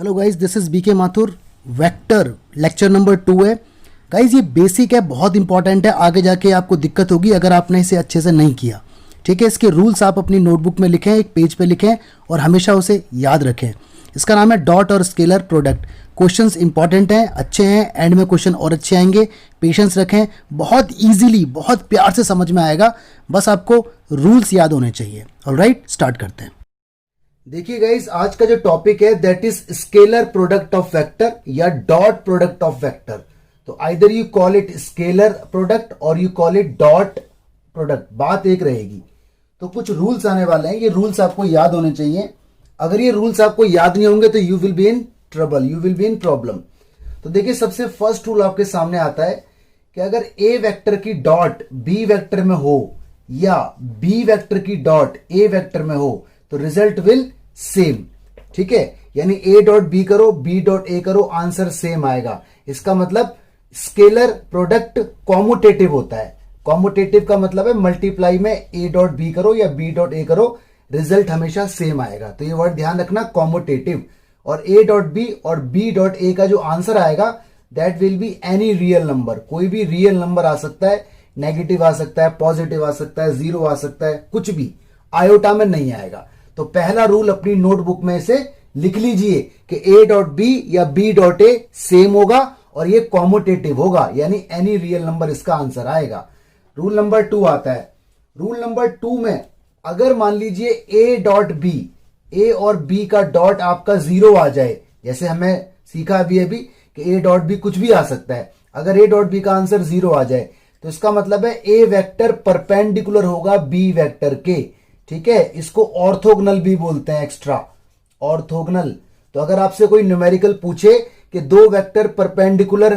Hello guys, this is BK Mathur. Vector lecture number 2 है guys. ये basic है, बहुत इंपॉर्टेंट है। आगे जाके आपको दिक्कत होगी अगर आपने इसे अच्छे से नहीं किया। ठीक है, इसके रूल्स आप अपनी नोटबुक में लिखें, एक पेज पे लिखें और हमेशा उसे याद रखें। इसका नाम है डॉट और स्केलर प्रोडक्ट। क्वेश्चंस इंपॉर्टेंट हैं, अच्छे हैं, एंड में क्वेश्चन और अच्छे आएंगे। पेशेंस रखें, बहुत ईजिली, बहुत प्यार से समझ में आएगा। बस आपको रूल्स याद होने चाहिए। ऑलराइट, स्टार्ट करते हैं। देखिए गाइस, आज का जो टॉपिक है that is scalar product of vector या डॉट प्रोडक्ट ऑफ वेक्टर। तो either you call it scalar product और you call it dot product, बात एक रहेगी। तो कुछ रूल्स आने वाले हैं, ये रूल्स आपको याद होने चाहिए। अगर ये रूल्स आपको याद नहीं होंगे तो you will be in trouble, you will be in problem. तो देखिए, सबसे फर्स्ट रूल आपके सामने आता है कि अगर ए वेक्टर की डॉट बी वेक्टर में हो या बी वेक्टर की डॉट ए वेक्टर में हो तो रिजल्ट विल सेम। ठीक है, यानी ए डॉट बी करो, बी डॉट ए करो, आंसर सेम आएगा। इसका मतलब स्केलर प्रोडक्ट कॉम्यूटेटिव होता है। कॉम्यूटेटिव का मतलब है मल्टीप्लाई में ए डॉट बी करो या बी डॉट ए करो, रिजल्ट हमेशा सेम आएगा। तो ये वर्ड ध्यान रखना, कॉम्यूटेटिव। और ए डॉट बी और बी डॉट ए का जो आंसर आएगा that will be any real number. कोई भी रियल नंबर आ सकता है, नेगेटिव आ सकता है, पॉजिटिव आ सकता है, जीरो आ सकता है, कुछ भी, आयोटा में नहीं आएगा। तो पहला रूल अपनी नोटबुक में से लिख लीजिए कि ए डॉट बी या बी डॉट ए सेम होगा और ये कॉम्यूटेटिव होगा, यानी एनी रियल नंबर इसका आंसर आएगा। रूल नंबर 2 आता है। रूल नंबर 2 में अगर मान लीजिए ए डॉट बी, ए और बी का डॉट आपका जीरो आ जाए, जैसे हमें सीखा अभी कि ए डॉट बी कुछ भी आ सकता है। अगर ए डॉट बी का आंसर जीरो आ जाए तो इसका मतलब है ए वेक्टर परपेंडिकुलर होगा बी वेक्टर के। ठीक है, इसको ऑर्थोगोनल भी बोलते हैं, एक्स्ट्रा ऑर्थोगोनल। तो अगर आपसे कोई न्यूमेरिकल पूछे कि दो वेक्टर परपेंडिकुलर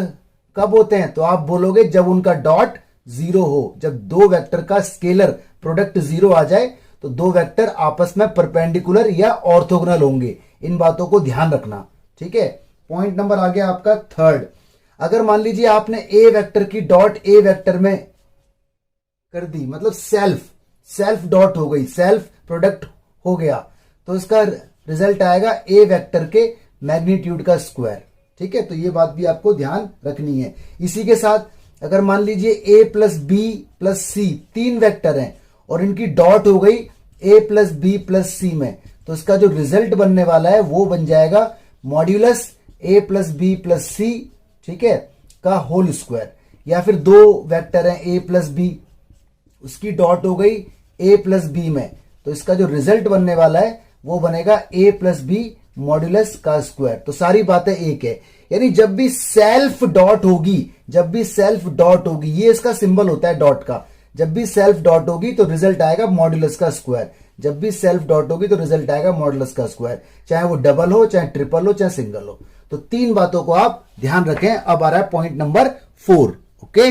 कब होते हैं तो आप बोलोगे जब उनका डॉट जीरो हो। जब दो वेक्टर का स्केलर प्रोडक्ट जीरो आ जाए तो दो वेक्टर आपस में परपेंडिकुलर या ऑर्थोगोनल होंगे। इन बातों को ध्यान रखना। ठीक है, पॉइंट नंबर आ गया आपका थर्ड। अगर मान लीजिए आपने ए वेक्टर की डॉट ए वेक्टर में कर दी, मतलब सेल्फ डॉट हो गई, सेल्फ प्रोडक्ट हो गया, तो इसका रिजल्ट आएगा ए वेक्टर के मैग्नीट्यूड का स्क्वायर। ठीक है, तो ये बात भी आपको ध्यान रखनी है। इसी के साथ अगर मान लीजिए ए प्लस बी प्लस सी तीन वेक्टर हैं और इनकी डॉट हो गई ए प्लस बी प्लस सी में, तो इसका जो रिजल्ट बनने वाला है वो बन जाएगा मॉड्यूलस ए प्लस बी प्लस सी, ठीक है, का होल स्क्वायर। या फिर दो वेक्टर हैं ए प्लस बी, उसकी डॉट हो गई ए प्लस बी में, तो इसका जो रिजल्ट बनने वाला है वो बनेगा ए प्लस बी मॉड्यूलस का स्क्वायर। तो सारी बातें एक है, यानी जब भी सेल्फ डॉट होगी, जब भी सेल्फ डॉट होगी, ये इसका सिंबल होता है डॉट का, जब भी सेल्फ डॉट होगी तो रिजल्ट आएगा मॉड्यूलस का स्क्वायर। जब भी सेल्फ डॉट होगी तो रिजल्ट आएगा मॉड्यूलस का स्क्वायर, चाहे वो डबल हो, चाहे ट्रिपल हो, चाहे सिंगल हो। तो तीन बातों को आप ध्यान रखें। अब आ रहा है पॉइंट नंबर 4। ओके,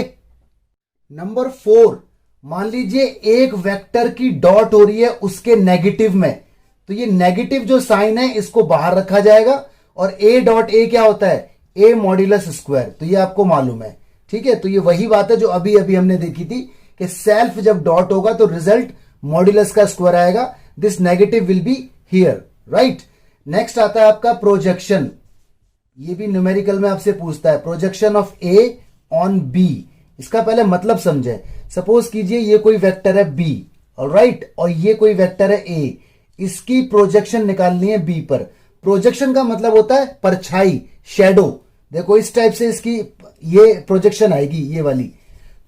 नंबर 4, मान लीजिए एक वेक्टर की डॉट हो रही है उसके नेगेटिव में, तो ये नेगेटिव जो साइन है इसको बाहर रखा जाएगा और ए डॉट ए क्या होता है, ए मॉड्यूलस स्क्वायर। तो ये आपको मालूम है। ठीक है, तो ये वही बात है जो अभी हमने देखी थी कि सेल्फ जब डॉट होगा तो रिजल्ट मॉड्यूलस का स्क्वायर आएगा। This negative will be here, right. Next आता है आपका प्रोजेक्शन। ये भी न्यूमेरिकल में आपसे पूछता है, projection of A on B. इसका पहले मतलब समझें। सपोज कीजिए ये कोई वेक्टर है बी, ऑलराइट, और ये कोई वेक्टर है ए, इसकी प्रोजेक्शन निकालनी है बी पर। प्रोजेक्शन का मतलब होता है परछाई, शेडो। देखो इस टाइप से इसकी ये प्रोजेक्शन आएगी, ये वाली।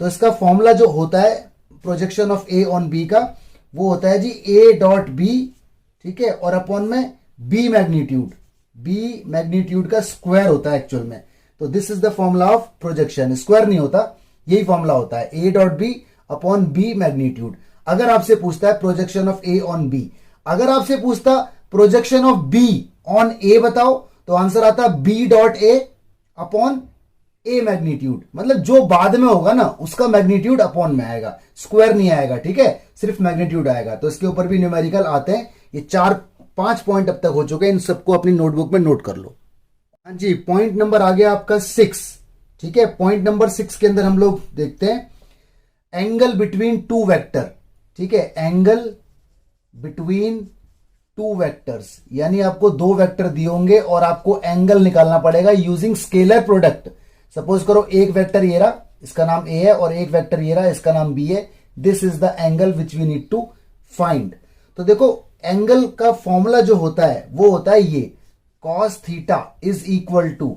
तो इसका फॉर्मूला जो होता है projection of A on B का, वो होता है जी ए डॉट बी, ठीक है, और अपॉन में बी मैग्नीट्यूड, बी मैग्नीट्यूड का स्क्वायर होता है एक्चुअल में। तो this is the formula of projection. Square नहीं होता, यही फॉर्मूला होता है, A dot B upon B magnitude. अगर आपसे पूछता है projection of A on B, अगर आपसे पूछता projection of B on A बताओ, तो आंसर आता B dot A upon A magnitude. मतलब जो बाद में होगा ना उसका मैग्नीट्यूड अपॉन में आएगा, स्क्वायर नहीं आएगा। ठीक है, सिर्फ मैग्नीट्यूड आएगा। तो इसके ऊपर भी न्यूमेरिकल आते हैं। ये 4-5 पॉइंट अब तक हो चुके हैं, इन सबको अपनी नोटबुक में नोट कर लो। हाँ जी, पॉइंट नंबर आ गया आपका 6। ठीक है, पॉइंट नंबर 6 के अंदर हम लोग देखते हैं एंगल बिटवीन टू वेक्टर। ठीक है, एंगल बिटवीन टू वेक्टर्स, यानी आपको दो वेक्टर दिए होंगे और आपको एंगल निकालना पड़ेगा यूजिंग स्केलर प्रोडक्ट। सपोज करो एक वेक्टर ये रहा, इसका नाम ए है, और एक वेक्टर ये रहा, इसका नाम बी है। This is the angle which we need to find. तो देखो एंगल का फॉर्मूला जो होता है वो होता है ये, cos theta is equal to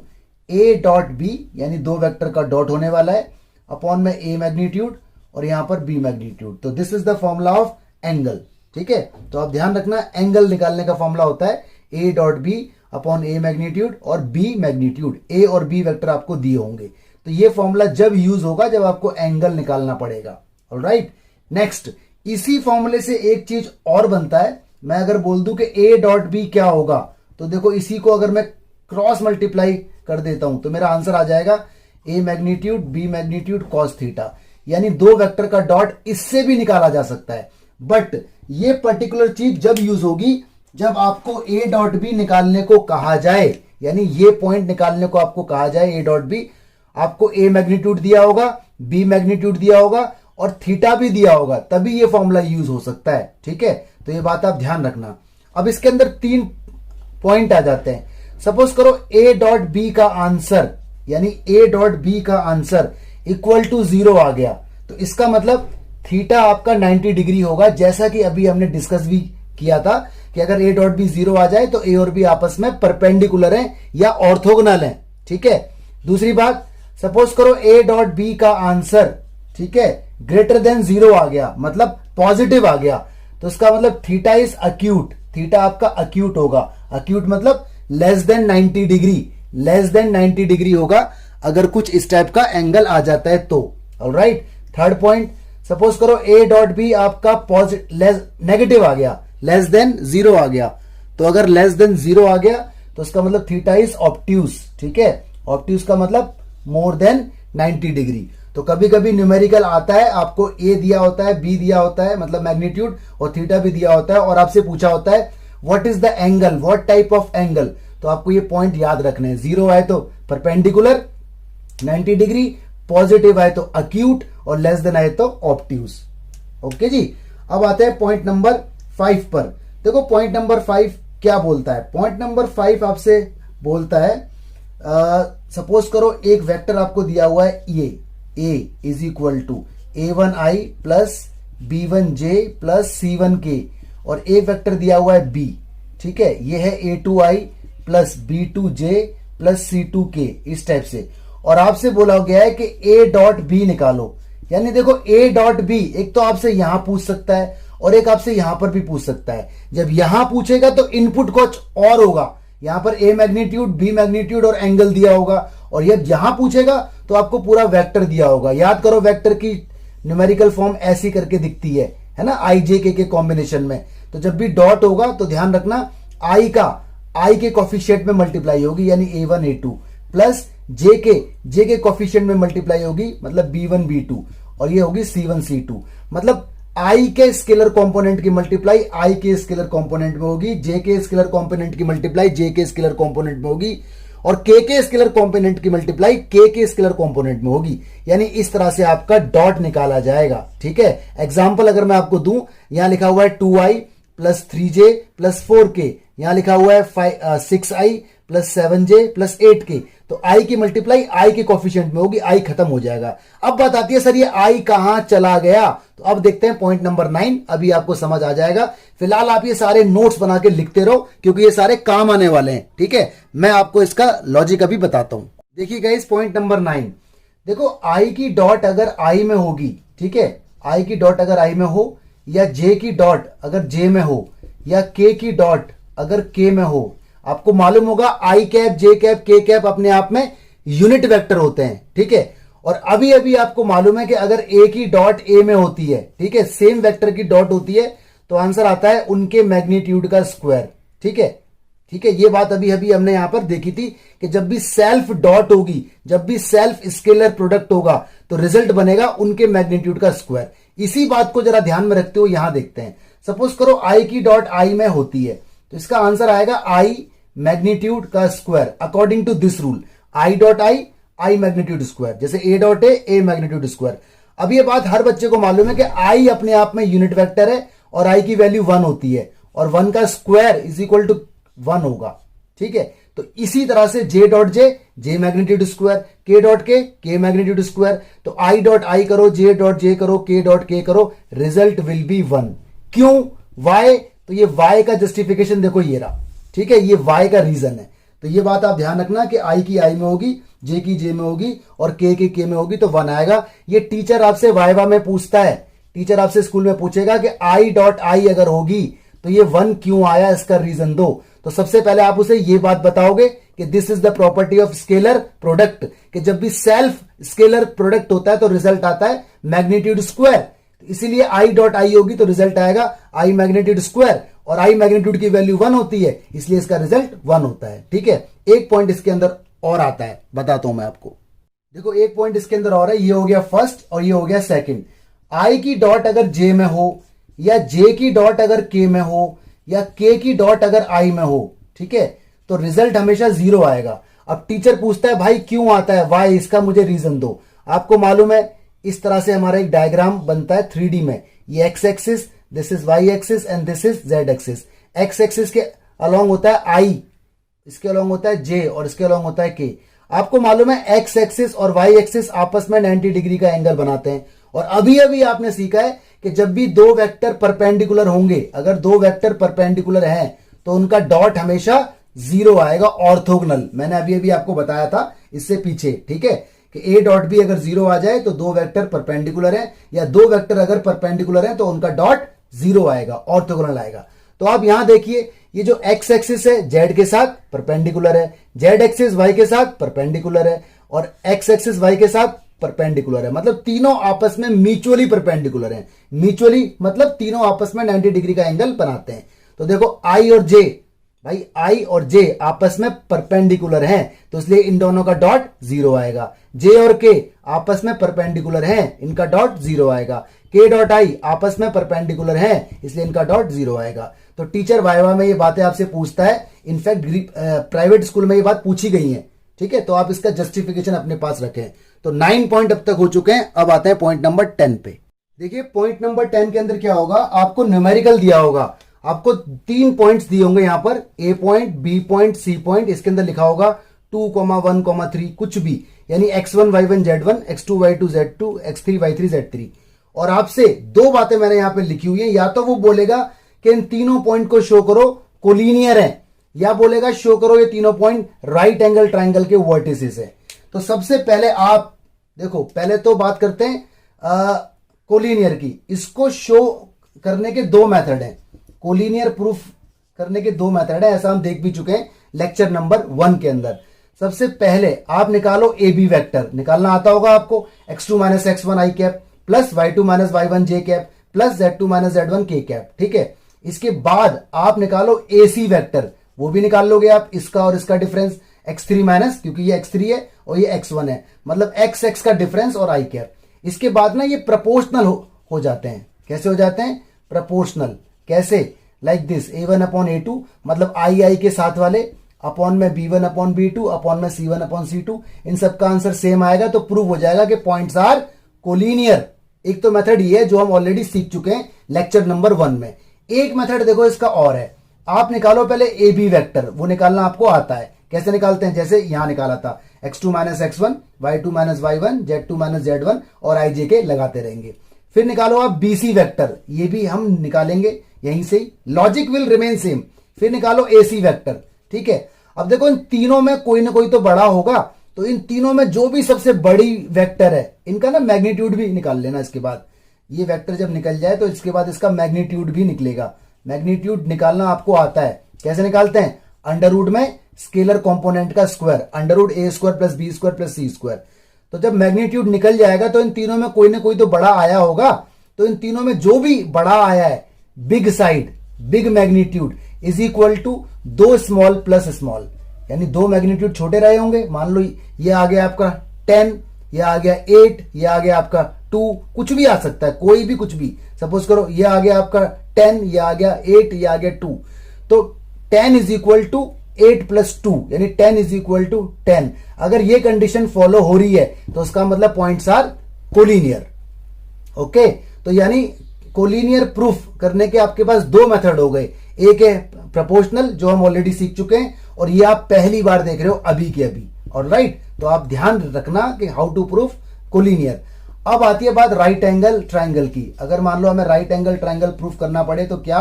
A dot B, यानी दो वेक्टर का डॉट होने वाला है, अपॉन में ए मैग्नीट्यूड और यहां पर बी मैग्नीट्यूड। तो this is the formula of angle. ठीक है, तो आप ध्यान रखना एंगल निकालने का फॉर्मूला होता है A dot B upon A magnitude और बी मैग्नीट्यूड। ए और बी वेक्टर आपको दिए होंगे, तो ये फॉर्मूला जब यूज होगा जब आपको एंगल निकालना पड़ेगा। ऑलराइट, नेक्स्ट इसी फॉर्मूले से एक चीज और बनता है। मैं अगर बोल दूं कि ए डॉट बी क्या होगा, तो देखो इसी को अगर मैं क्रॉस मल्टीप्लाई कर देता हूं तो मेरा आंसर आ जाएगा A magnitude B magnitude cos theta, यानी दो वेक्टर का डॉट इससे भी निकाला जा सकता है। बट ये पर्टिकुलर चीज जब यूज होगी जब आपको ए डॉट बी निकालने को कहा जाए, यानी ये पॉइंट निकालने को आपको कहा जाए ए डॉट बी, आपको ए मैग्नीट्यूड दिया होगा, बी मैग्नीट्यूड दिया होगा और थीटा भी दिया होगा, तभी ये फॉर्मूला यूज हो सकता है। ठीक है, तो ये बात आप ध्यान रखना। अब इसके अंदर तीन पॉइंट आ जाते हैं। सपोज करो ए डॉट बी का आंसर, यानी ए डॉट बी का आंसर इक्वल टू 0 आ गया, तो इसका मतलब थीटा आपका 90 डिग्री होगा, जैसा कि अभी हमने डिस्कस भी किया था कि अगर ए डॉट बी 0 आ जाए तो ए और बी आपस में परपेंडिकुलर हैं या ऑर्थोगोनल हैं। ठीक है, दूसरी बात, सपोज करो ए डॉट बी का आंसर, ठीक है, ग्रेटर देन 0 आ गया, मतलब पॉजिटिव आ गया, तो इसका मतलब थीटा इज अक्यूट, थीटा आपका अक्यूट होगा। अक्यूट मतलब less than 90 degree, less than 90 degree होगा अगर कुछ इस टाइप का एंगल आ जाता है तो। ऑलराइट, थर्ड पॉइंट, सपोज करो ए डॉट बी आपका नेगेटिव आ गया, लेस देन 0 आ गया, तो अगर लेस देन 0 आ गया तो इसका मतलब थीटा इज ऑब्ट्यूज। ठीक है, ऑब्ट्यूज का मतलब मोर देन 90 डिग्री। तो कभी कभी न्यूमेरिकल आता है, आपको ए दिया होता है, बी दिया होता है मतलब मैग्नीट्यूड, और थीटा भी दिया होता है, और आपसे पूछा होता है what is the angle, what type of angle. तो आपको ये पॉइंट याद रखने हैं, 0 आए तो परपेंडिकुलर 90 डिग्री, पॉजिटिव आए तो अक्यूट, और लेस देन आए तो ऑब्ट्यूज। ओके जी, अब आते हैं पॉइंट नंबर 5 पर। देखो पॉइंट नंबर 5 क्या बोलता है। पॉइंट नंबर 5 आपसे बोलता है, सपोज करो एक वेक्टर आपको दिया हुआ है ये, A is equal to a1i plus b1j plus c1k, और एक वेक्टर दिया हुआ है b। ठीक है, ये है a2i plus b2j plus c2k, इस टाइप से, और आपसे बोला गया है कि a डॉट b निकालो। यानी देखो a डॉट b एक तो आपसे यहां पूछ सकता है और एक आपसे यहां पर भी पूछ सकता है। जब यहां पूछेगा तो इनपुट कुछ और होगा, यहां पर a मैग्नीट्यूड बी मैग्नीट्यूड और एंगल दिया होगा, और जब यहां पूछेगा तो आपको पूरा वेक्टर दिया होगा। याद करो वेक्टर की न्यूमेरिकल फॉर्म ऐसी करके दिखती है ना, आई जे के कॉम्बिनेशन में। तो जब भी डॉट होगा तो ध्यान रखना आई के कोफिशिएंट में मल्टीप्लाई होगी, यानी a1 a2 प्लस जे के कोफिशिएंट में मल्टीप्लाई होगी, मतलब b1 b2, और ये होगी c1 c2। मतलब आई के स्केलर कंपोनेंट की मल्टीप्लाई आई के स्केलर कंपोनेंट में होगी, जे के स्केलर कंपोनेंट की मल्टीप्लाई जे के स्केलर कंपोनेंट में होगी, और के स्केलर कंपोनेंट की मल्टीप्लाई के स्केलर कंपोनेंट में होगी। यानी इस तरह से आपका डॉट निकाला जाएगा। ठीक है, एग्जांपल अगर मैं आपको दूं, यहां लिखा हुआ है 2i plus 3j plus 4k, यहां लिखा हुआ है 6i plus 7j plus 8k, तो i की मल्टीप्लाई i के कोफिशिएंट में होगी, i खत्म हो जाएगा। अब बात आती है सर ये i कहां चला गया, तो अब देखते हैं पॉइंट नंबर 9, अभी आपको समझ आ जाएगा। फिलहाल आप ये सारे नोट्स बना के लिखते रहो क्योंकि ये सारे काम आने वाले हैं। ठीक है, मैं आपको इसका लॉजिक अभी बताता हूं। देखिए गाइस पॉइंट नंबर 9, देखो i की डॉट अगर i में होगी, ठीक है, i की डॉट अगर i में हो, या j की डॉट अगर j में हो, या k की डॉट अगर k में हो, आपको मालूम होगा आई कैप जे कैप के कैप अपने आप में यूनिट वेक्टर होते हैं। ठीक है, और अभी अभी आपको मालूम है कि अगर ए की डॉट ए में होती है, ठीक है, सेम वेक्टर की डॉट होती है, तो आंसर आता है उनके मैग्नीट्यूड का स्क्वायर। ठीक है, ठीक है, ये बात अभी अभी हमने यहां पर देखी थी कि जब भी सेल्फ डॉट होगी, जब भी सेल्फ स्केलर प्रोडक्ट होगा, तो रिजल्ट बनेगा उनके मैग्नीट्यूड का स्क्वायर। इसी बात को जरा ध्यान में रखते हो यहां देखते हैं। सपोज करो आई की डॉट आई में होती है, तो इसका आंसर आएगा आई मैग्नीट्यूड का square according to this rule, I dot I magnitude square, जैसे A dot A magnitude square. अब ये बात हर बच्चे को मालूम है कि आई अपने आप में यूनिट वेक्टर है और आई की वैल्यू 1 होती है, और 1 का स्क्वायर इज इक्वल टू 1 होगा। ठीक है, तो इसी तरह से J dot J magnitude square, के मैग्नीट्यूड स्क्वायर। तो आई डॉट आई करो, जे डॉट जे करो, के डॉट के करो, रिजल्ट विल बी 1। क्यों? वाई? तो ये वाई का जस्टिफिकेशन देखो ये रहा। ठीक है, ये वाई का रीजन है। तो ये बात आप ध्यान रखना कि आई की आई में होगी, जे की जे में होगी और के में होगी तो 1 आएगा। ये टीचर आपसे वाइवा में पूछता है, टीचर आपसे स्कूल में पूछेगा कि आई डॉट आई अगर होगी तो ये 1 क्यों आया, इसका रीजन दो। तो सबसे पहले आप उसे ये बात बताओगे कि this is the property of scalar product, कि जब भी सेल्फ स्केलर प्रोडक्ट होता है तो रिजल्ट आता है मैग्नीट्यूड स्क्वायर। इसीलिए आई डॉट आई होगी तो रिजल्ट आएगा आई मैग्नीट्यूड स्क्वायर, और आई मैग्नीट्यूड की वैल्यू 1 होती है, इसलिए इसका रिजल्ट 1 होता है। ठीक है, एक पॉइंट इसके अंदर और आता है, बताता हूं मैं आपको। देखो एक पॉइंट इसके अंदर और है, ये हो गया फर्स्ट और ये हो गया सेकंड। आई की डॉट अगर जे में हो, या जे की डॉट अगर के में हो, या के की डॉट अगर आई में हो, ठीक है, तो रिजल्ट हमेशा 0 आएगा। अब टीचर पूछता है भाई क्यों आता है, वाई, इसका मुझे रीजन दो। आपको मालूम है इस तरह से हमारा एक डायग्राम बनता है 3D में। ये X axis, this is Y axis and this is Z axis. X axis के अलोंग होता है आई, इसके अलोंग होता है जे और इसके अलोंग होता है के। आपको मालूम है एक्स एक्सिस और वाई एक्सिस आपस में 90 डिग्री का एंगल बनाते हैं। और अभी अभी आपने सीखा है कि जब भी दो वेक्टर परपेंडिकुलर होंगे, अगर दो वेक्टर परपेंडिकुलर हैं तो उनका डॉट हमेशा 0 आएगा, ऑर्थोगोनल। मैंने अभी अभी आपको बताया था इससे पीछे। ठीक है, कि ए डॉट बी अगर 0 आ जाए तो दो वेक्टर परपेंडिकुलर है, या दो वेक्टर अगर परपेंडिकुलर है तो उनका डॉट 0 आएगा, ऑर्थोगोनल आएगा। तो आप यहां देखिए, ये जो एक्स एक्सिस है जेड के साथ परपेंडिकुलर है, जेड एक्सिस वाई के साथ परपेंडिकुलर है, और एक्स एक्सिस वाई के साथ परपेंडिकुलर है। मतलब तीनों आपस में म्यूचुअली परपेंडिकुलर हैं। म्यूचुअली मतलब तीनों आपस में 90 डिग्री का एंगल बनाते हैं। तो देखो आई और जे, भाई आई और जे आपस में परपेंडिकुलर हैं, तो इसलिए इन दोनों का डॉट 0 आएगा। जे और के आपस में परपेंडिकुलर हैं, इनका डॉट 0 आएगा। के डॉट आई आपस में परपेंडिकुलर हैं, इसलिए इनका डॉट 0 आएगा। तो टीचर वाइवा में ये बातें आपसे पूछता है। इनफैक्ट प्राइवेट स्कूल में ये बात पूछी गई है। ठीक है, तो आप इसका जस्टिफिकेशन अपने पास रखें। तो 9 पॉइंट अब तक हो चुके हैं। अब आते हैं पॉइंट नंबर 10 पे। देखिए पॉइंट नंबर 10 के अंदर क्या होगा, आपको न्यूमेरिकल दिया होगा। आपको 3 पॉइंट्स दिए होंगे यहां पर, A point, B point, C point. इसके अंदर लिखा होगा 2, 1, 3 कुछ भी, यानी x1 y1 z1, x2 y2 z2, x3 y3 z3। और आपसे दो बातें मैंने यहां पे लिखी हुई है। या तो वो बोलेगा कि इन तीनों पॉइंट को शो करो कोलिनियर है, या बोलेगा शो करो ये तीनों पॉइंट राइट एंगल ट्राइंगल के वर्टिसेस है। तो सबसे पहले आप देखो, पहले तो बात करते हैं कोलिनियर की। इसको शो करने के 2 मेथड हैं, कोलिनियर प्रूफ करने के 2 मेथड है, ऐसा हम देख भी चुके हैं लेक्चर नंबर 1 के अंदर। सबसे पहले आप निकालो ए बी वेक्टर, निकालना आता होगा आपको। x2 minus x1 I cap plus y2 minus y1 J cap plus z2 minus z1 K cap. ठीक है, इसके बाद आप निकालो ए सी वेक्टर, वो भी निकाल लोगे आप, इसका और इसका डिफरेंस x3 माइनस, क्योंकि ये x3 है और ये x1 है, मतलब x का डिफरेंस और आई कैप। इसके बाद ना ये प्रपोर्शनल हो जाते हैं। कैसे हो जाते हैं? प्रपोर्शनल। कैसे? Like this, a1 upon a2, मतलब आई के साथ वाले, अपॉन में b1 अपॉन b2, अपॉन में c1 अपॉन c2। इन सबका आंसर सेम आएगा तो प्रूव हो जाएगा कि पॉइंट्स आर कोलिनियर। एक तो मेथड ये है जो हम ऑलरेडी सीख चुके हैं लेक्चर नंबर 1 में। एक मेथड देखो इसका और है, आप निकालो पहले ए बी वेक्टर, वो निकालना आपको आता है। कैसे निकालते हैं? जैसे यहां निकाला था, x2 minus x1, y2 minus y1, z2 minus z1 और आई जे के लगाते रहेंगे। फिर निकालो आप बीसी वेक्टर, ये भी हम निकालेंगे यहीं से ही, लॉजिक विल रिमेन सेम। फिर निकालो एसी वेक्टर। ठीक है, अब देखो इन तीनों में कोई ना कोई तो बड़ा होगा, तो इन तीनों में जो भी सबसे बड़ी वेक्टर है इनका ना मैग्नीट्यूड भी निकाल लेना। इसके बाद ये वेक्टर जब निकल जाए तो इसके बाद इसका मैग्नीट्यूड भी निकलेगा। मैग्नीट्यूड निकालना आपको आता है। कैसे निकालते हैं? अंडर रूट में स्केलर कंपोनेंट का square, under root A square plus B square plus C square. तो जब मैग्नीट्यूड निकल जाएगा तो इन तीनों में कोई ना कोई तो बड़ा आया होगा, तो इन तीनों में जो भी बड़ा आया है, big side, big magnitude is equal to 2 small plus small, यानी 2 मैग्नीट्यूड छोटे रहे होंगे। मान लो ये आ गया आपका 10, ये आ गया 8, ये आ गया आपका 2, कुछ भी आ सकता है, कोई भी कुछ भी। सपोज करो ये आ गया आपका 10, ये आ गया 8, ये आ गया 2। तो 10 इज इक्वल टू 8 प्लस 2, यानी 10 इज इक्वल टू 10। अगर ये कंडीशन फॉलो हो रही है तो उसका मतलब पॉइंट्स आर कोलिनियर। ओके, तो यानी कोलिनियर प्रूफ करने के आपके पास 2 मेथड हो गए, एक है प्रोपोर्शनल जो हम ऑलरेडी सीख चुके हैं, और ये आप पहली बार देख रहे हो अभी के अभी। ऑलराइट, तो आप ध्यान रखना कि हाउ टू प्रूफ कोलिनियर। अब आती है बात राइट एंगल ट्राइंगल की। अगर मान लो हमें राइट एंगल ट्राइंगल प्रूफ करना पड़े तो क्या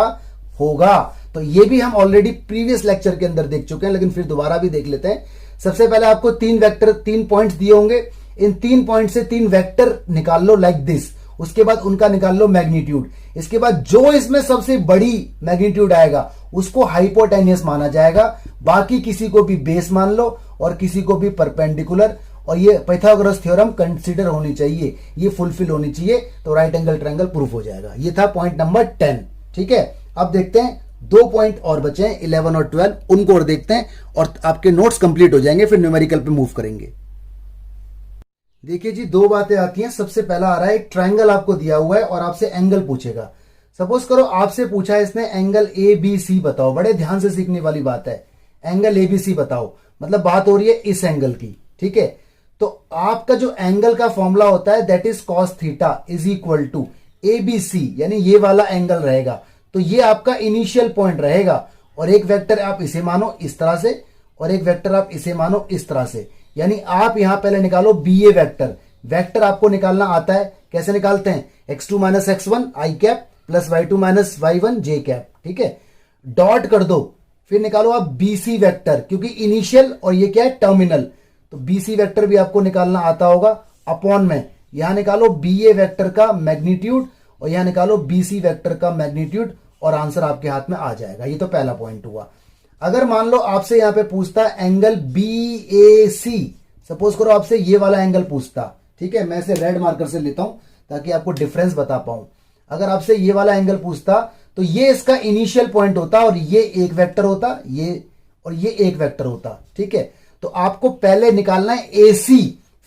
होगा, तो ये भी हम ऑलरेडी प्रीवियस लेक्चर के अंदर देख चुके हैं, लेकिन फिर दोबारा भी देख लेते हैं। सबसे पहले आपको 3 वेक्टर 3 पॉइंट्स दिए होंगे, इन 3 पॉइंट से 3 वेक्टर निकाल लो लाइक दिस, उसके बाद उनका निकाल लो मैग्नीट्यूड। इसके बाद जो इसमें सबसे बड़ी मैग्नीट्यूड आएगा उसको हाइपोटेनियस माना जाएगा, बाकी किसी को भी बेस मान लो और किसी को भी परपेंडिकुलर, और ये पाइथागोरस थ्योरम कंसीडर होनी चाहिए, ये फुलफिल होनी चाहिए, तो राइट एंगल ट्रायंगल प्रूफ हो जाएगा। ये था पॉइंट नंबर 10। ठीक है, अब देखते हैं 2 पॉइंट और बचे हैं 11 और 12, उनको और देखते हैं और आपके नोट्स कंप्लीट हो जाएंगे, फिर न्यूमेरिकल पे मूव करेंगे। देखिए जी, 2 बातें आती हैं। सबसे पहला आ रहा है एक ट्रायंगल आपको दिया हुआ है और आपसे एंगल पूछेगा। सपोज करो आपसे पूछा है इसने एंगल ABC बताओ, बड़े ध्यान से सीखने वाली बात है, एंगल ABC बताओ, मतलब बात हो रही है इस एंगल की। ठीक है, तो आपका जो एंगल का फॉर्मूला होता है that is cos theta is equal to ABC, यानी ये वाला एंगल रहेगा, तो ये आपका इनिशियल पॉइंट रहेगा, और एक वेक्टर आप इसे मानो इस तरह से और एक वेक्टर आप इसे मानो इस तरह से, यानी आप यहां पहले निकालो BA वेक्टर। वेक्टर आपको निकालना आता है, कैसे निकालते हैं, x2 minus x1 I cap plus y2 minus y1 J cap. ठीक है, डॉट कर दो, फिर निकालो आप BC वेक्टर, क्योंकि इनिशियल और ये क्या है टर्मिनल, तो BC वेक्टर भी आपको निकालना आता होगा, अपॉन में यहां निकालो BA वेक्टर का मैग्नीट्यूड और यहां निकालो BC वेक्टर का मैग्नीट्यूड, और आंसर आपके हाथ में आ जाएगा। ये तो पहला पॉइंट हुआ। अगर मान लो आपसे यहां पे पूछता एंगल BAC, सपोज करो आपसे ये वाला एंगल पूछता, ठीक है, मैं इसे रेड मार्कर से लेता हूं ताकि आपको डिफरेंस बता पाऊं। अगर आपसे ये वाला एंगल पूछता तो ये इसका इनिशियल पॉइंट होता और ये एक वेक्टर होता, ये और ये एक वेक्टर होता। ठीक है, तो आपको पहले निकालना है AC,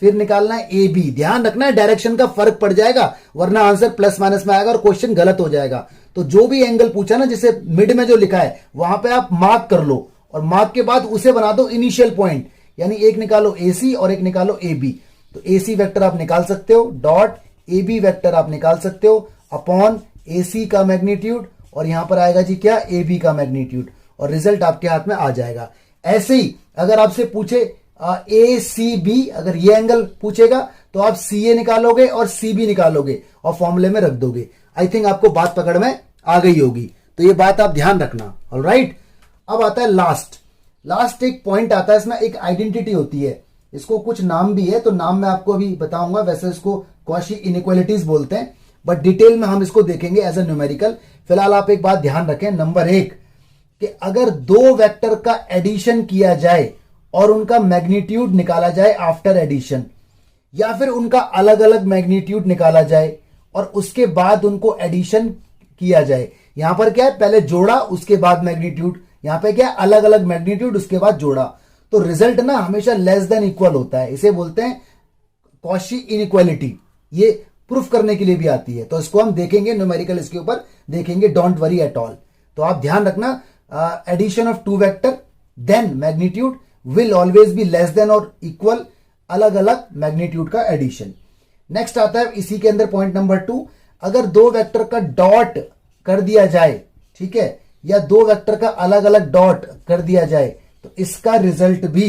फिर निकालना है AB। ध्यान रखना है डायरेक्शन का फर्क पड़ जाएगा, वरना आंसर प्लस माइनस में आएगा और क्वेश्चन गलत हो जाएगा। तो जो भी एंगल पूछा ना, जैसे मिड में जो लिखा है वहां पे आप मार्क कर लो और मार्क के बाद उसे बना दो इनिशियल पॉइंट, यानी एक निकालो AC और एक निकालो AB। तो AC वेक्टर आप निकाल सकते हो, डॉट AB वेक्टर आप निकाल सकते हो, अपॉन AC का मैग्नीट्यूड, और यहां पर आएगा जी क्या, AB का मैग्नीट्यूड, और रिजल्ट आपके हाथ में आ जाएगा। ऐसे ही अगर आपसे पूछे ACB, अगर ये एंगल पूछेगा तो आप CA निकालोगे और CB निकालोगे और फॉर्मूले में रख दोगे। आई थिंक आपको बात पकड़ में आ गई होगी, तो ये बात आप ध्यान रखना। ऑलराइट, अब आता है लास्ट एक पॉइंट आता है, इसमें एक आइडेंटिटी होती है, इसको कुछ नाम भी है, तो नाम मैं आपको अभी बताऊंगा। वैसे इसको कॉशी इनइक्वालिटीज बोलते हैं, बट डिटेल में हम इसको देखेंगे एज ए न्यूमेरिकल। फिलहाल आप एक बात ध्यान रखें, नंबर 1 कि अगर 2 वेक्टर का एडिशन किया जाए और उनका मैग्नीट्यूड निकाला जाए आफ्टर एडिशन, या फिर उनका अलग अलग मैग्नीट्यूड निकाला जाए और उसके बाद उनको एडिशन किया जाए। यहां पर क्या है, पहले जोड़ा उसके बाद मैग्नीट्यूड, यहां पे क्या है, अलग अलग मैग्नीट्यूड उसके बाद जोड़ा, तो रिजल्ट ना हमेशा लेस देन इक्वल होता है। इसे बोलते हैं कॉशी इनइक्वालिटी। ये प्रूफ करने के लिए भी आती है, तो इसको हम देखेंगे न्यूमेरिकल, इसके ऊपर देखेंगे, डोंट वरी एट ऑल। तो आप ध्यान रखना, addition of 2 vector then magnitude will always be less than और इक्वल, अलग अलग मैग्नीट्यूड का एडिशन। नेक्स्ट आता है इसी के अंदर पॉइंट नंबर 2, अगर 2 वेक्टर का डॉट कर दिया जाए, ठीक है, या 2 वेक्टर का अलग अलग डॉट कर दिया जाए, तो इसका रिजल्ट भी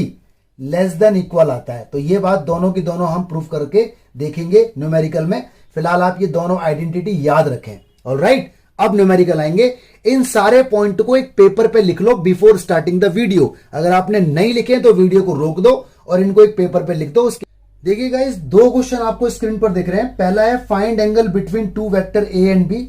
लेस देन इक्वल आता है। तो ये बात दोनों की दोनों हम प्रूफ करके देखेंगे न्यूमेरिकल में। फिलहाल आप ये दोनों आइडेंटिटी याद रखें। ऑलराइट, अब न्यूमेरिकल आएंगे। इन सारे पॉइंट को एक पेपर पे लिख लो बिफोर स्टार्टिंग द वीडियो। अगर आपने नहीं लिखे तो वीडियो को रोक दो और इनको एक पेपर पे लिख दो। देखिए गाइस, 2 क्वेश्चन आपको स्क्रीन पर दिख रहे हैं। पहला है find angle between 2 vector A and B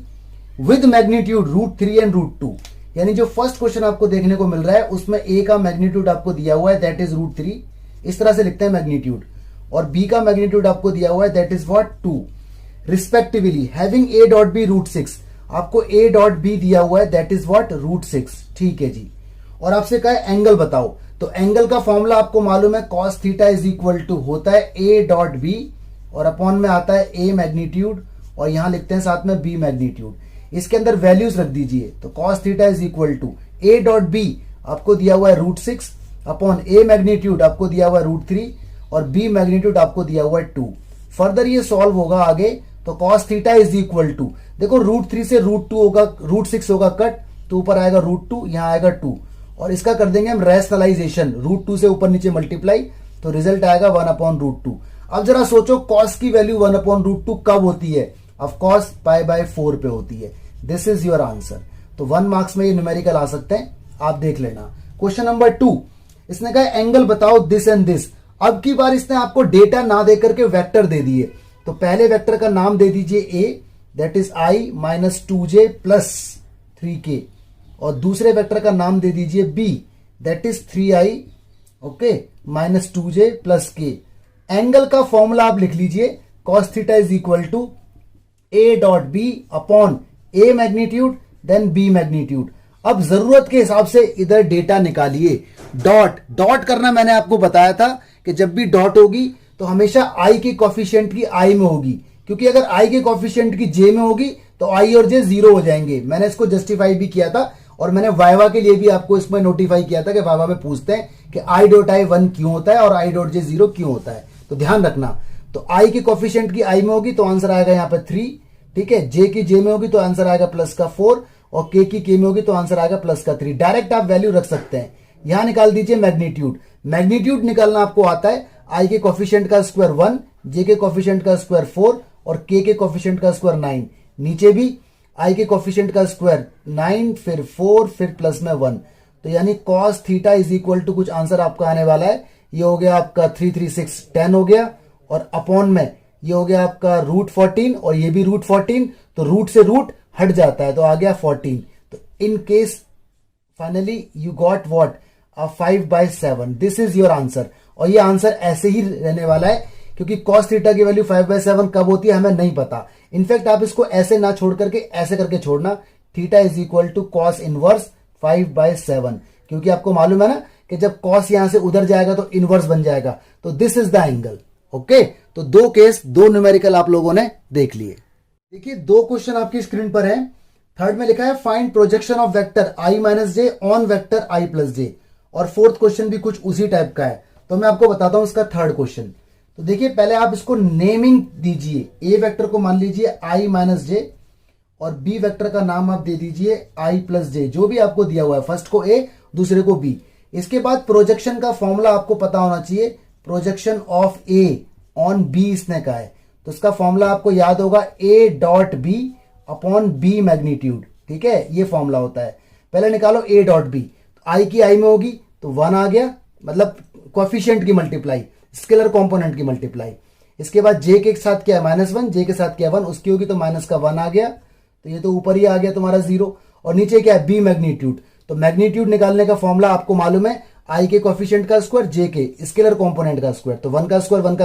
with magnitude √3 and √2। यानी जो फर्स्ट क्वेश्चन आपको देखने को मिल रहा है उसमें A का मैग्नीट्यूड आपको दिया हुआ है दैट इज √3, इस तरह से लिखते हैं मैग्नीट्यूड, और B का मैग्नीट्यूड आपको दिया हुआ है that is what 2 respectively, having A dot B √6, आपको A डॉट B दिया हुआ है दैट इज व्हाट √6। ठीक है जी, और आपसे कहा है एंगल बताओ, तो एंगल का फॉर्मूला आपको मालूम है cos theta is equal to होता है A डॉट B और अपॉन में आता है A मैग्नीट्यूड, और यहां लिखते हैं साथ में B मैग्नीट्यूड। इसके अंदर वैल्यूज रख दीजिए, तो cos theta is equal to A dot B आपको दिया हुआ है √6 अपॉन A मैग्नीट्यूड आपको दिया हुआ है √3 और B मैग्नीट्यूड आपको दिया हुआ है 2। फर्दर ये सॉल्व होगा आगे, तो cos theta is equal to, देखो √3 से √2 होगा, √6 होगा कट, तो ऊपर आएगा √2, यहाँ आएगा 2, और इसका कर देंगे हम रैशनलाइजेशन, √2 से ऊपर नीचे मल्टीप्लाई, तो रिजल्ट आएगा 1/√2। अब जरा सोचो कॉस की वैल्यू 1/√2 कब होती है? ऑफ कोर्स π/4 पे होती है। This is your answer. तो 1 मार्क्स में ये न्यूमेरिकल आ सकते हैं, आप देख लेना। क्वेश्चन नंबर 2, इसने कहा एंगल बताओ दिस एंड दिस। अब की बार इसने आपको डेटा ना दे करके वेक्टर दे दिए, तो पहले वेक्टर का नाम दे दीजिए a, that is i - 2j + 3k, और दूसरे वेक्टर का नाम दे दीजिए b, that is 3i okay - 2j + k। Angle का फॉर्मूला आप लिख लीजिए, cos theta is equal to a.b upon a magnitude then b magnitude. अब जरूरत के हिसाब से इधर डेटा निकालिए। डॉट करना मैंने आपको बताया था कि जब भी डॉट होगी तो हमेशा i की कोफिशिएंट की i में होगी, क्योंकि अगर i के कोफिशिएंट की j में होगी तो i और j 0 हो जाएंगे। मैंने इसको जस्टिफाई भी किया था, और मैंने वाइवा के लिए भी आपको इसमें नोटिफाई किया था कि वाइवा में पूछते हैं कि i.i 1 क्यों होता है और i.j 0 क्यों होता है, तो ध्यान रखना। तो i की कोफिशिएंट की i में होगी तो आंसर आएगा यहाँ पे 3, ठीक है। j की j में होगी तो आंसर आएगा +4, और k की k में होगी तो आंसर आएगा +3। डायरेक्ट आप वैल्यू रख सकते हैं। यहां निकाल दीजिए मैग्नीट्यूड। मैग्नीट्यूड निकालना आपको आता है, i के कोफिशिएंट का स्क्वायर 1, j के कोफिशिएंट का स्क्वायर 4 और k के कोफिशिएंट का स्क्वायर 9। नीचे भी i के कोफिशिएंट का स्क्वायर 9, फिर 4, फिर प्लस में 1। तो यानी cos theta is equal to कुछ आंसर आपका आने वाला है, ये हो गया आपका 336 10 हो गया, और अपॉन में ये हो गया आपका √14, और ये भी √14, तो रूट से रूट हट जाता है तो आ गया 14। तो in case finally you got what 5/7। This is your answer. और ये आंसर ऐसे ही रहने वाला है, क्योंकि cos थीटा की वैल्यू 5/7 कब होती है हमें नहीं पता। इनफैक्ट आप इसको ऐसे ना छोड़ करके ऐसे करके छोड़ना, theta is equal to cos inverse 5/7, क्योंकि आपको मालूम है ना कि जब cos यहां से उधर जाएगा तो इनवर्स बन जाएगा। तो this is the angle. Okay, तो 2 केस 2 न्यूमेरिकल आप लोगों ने देख लिए। देखिए 2 क्वेश्चन आपकी स्क्रीन पर है। थर्ड में लिखा है find projection of vector i - j on vector i + j, और फोर्थ क्वेश्चन भी कुछ उसी टाइप का है। तो मैं आपको बताता हूं इसका थर्ड क्वेश्चन। तो देखिए पहले आप इसको नेमिंग दीजिए। a वेक्टर को मान लीजिए i - j, और b वेक्टर का नाम आप दे दीजिए i + j, जो भी आपको दिया हुआ है। फर्स्ट को a, दूसरे को b। इसके बाद प्रोजेक्शन का फॉर्मूला आपको पता होना चाहिए, projection of a on b इसने कहा है, तो इसका फॉर्मूला आपको याद होगा a.b अपॉन b मैग्नीट्यूड, ठीक है। ये फॉर्मूला होता है। पहले निकालो a.b, i की i में होगी तो 1 आ गया, मतलब कोएफिशिएंट की मल्टीप्लाई, स्केलर कंपोनेंट की मल्टीप्लाई। इसके बाद j के साथ क्या है -1, j के साथ क्या है 1, उसकी होगी तो माइनस का 1 आ गया, तो ये तो ऊपर ही आ गया तुम्हारा 0। और नीचे क्या है b मैग्नीट्यूड, तो मैग्नीट्यूड निकालने का फॉर्मूला आपको मालूम है, i के कोएफिशिएंट का स्क्वायर, j के स्केलर कंपोनेंट का स्क्वायर, तो 1 का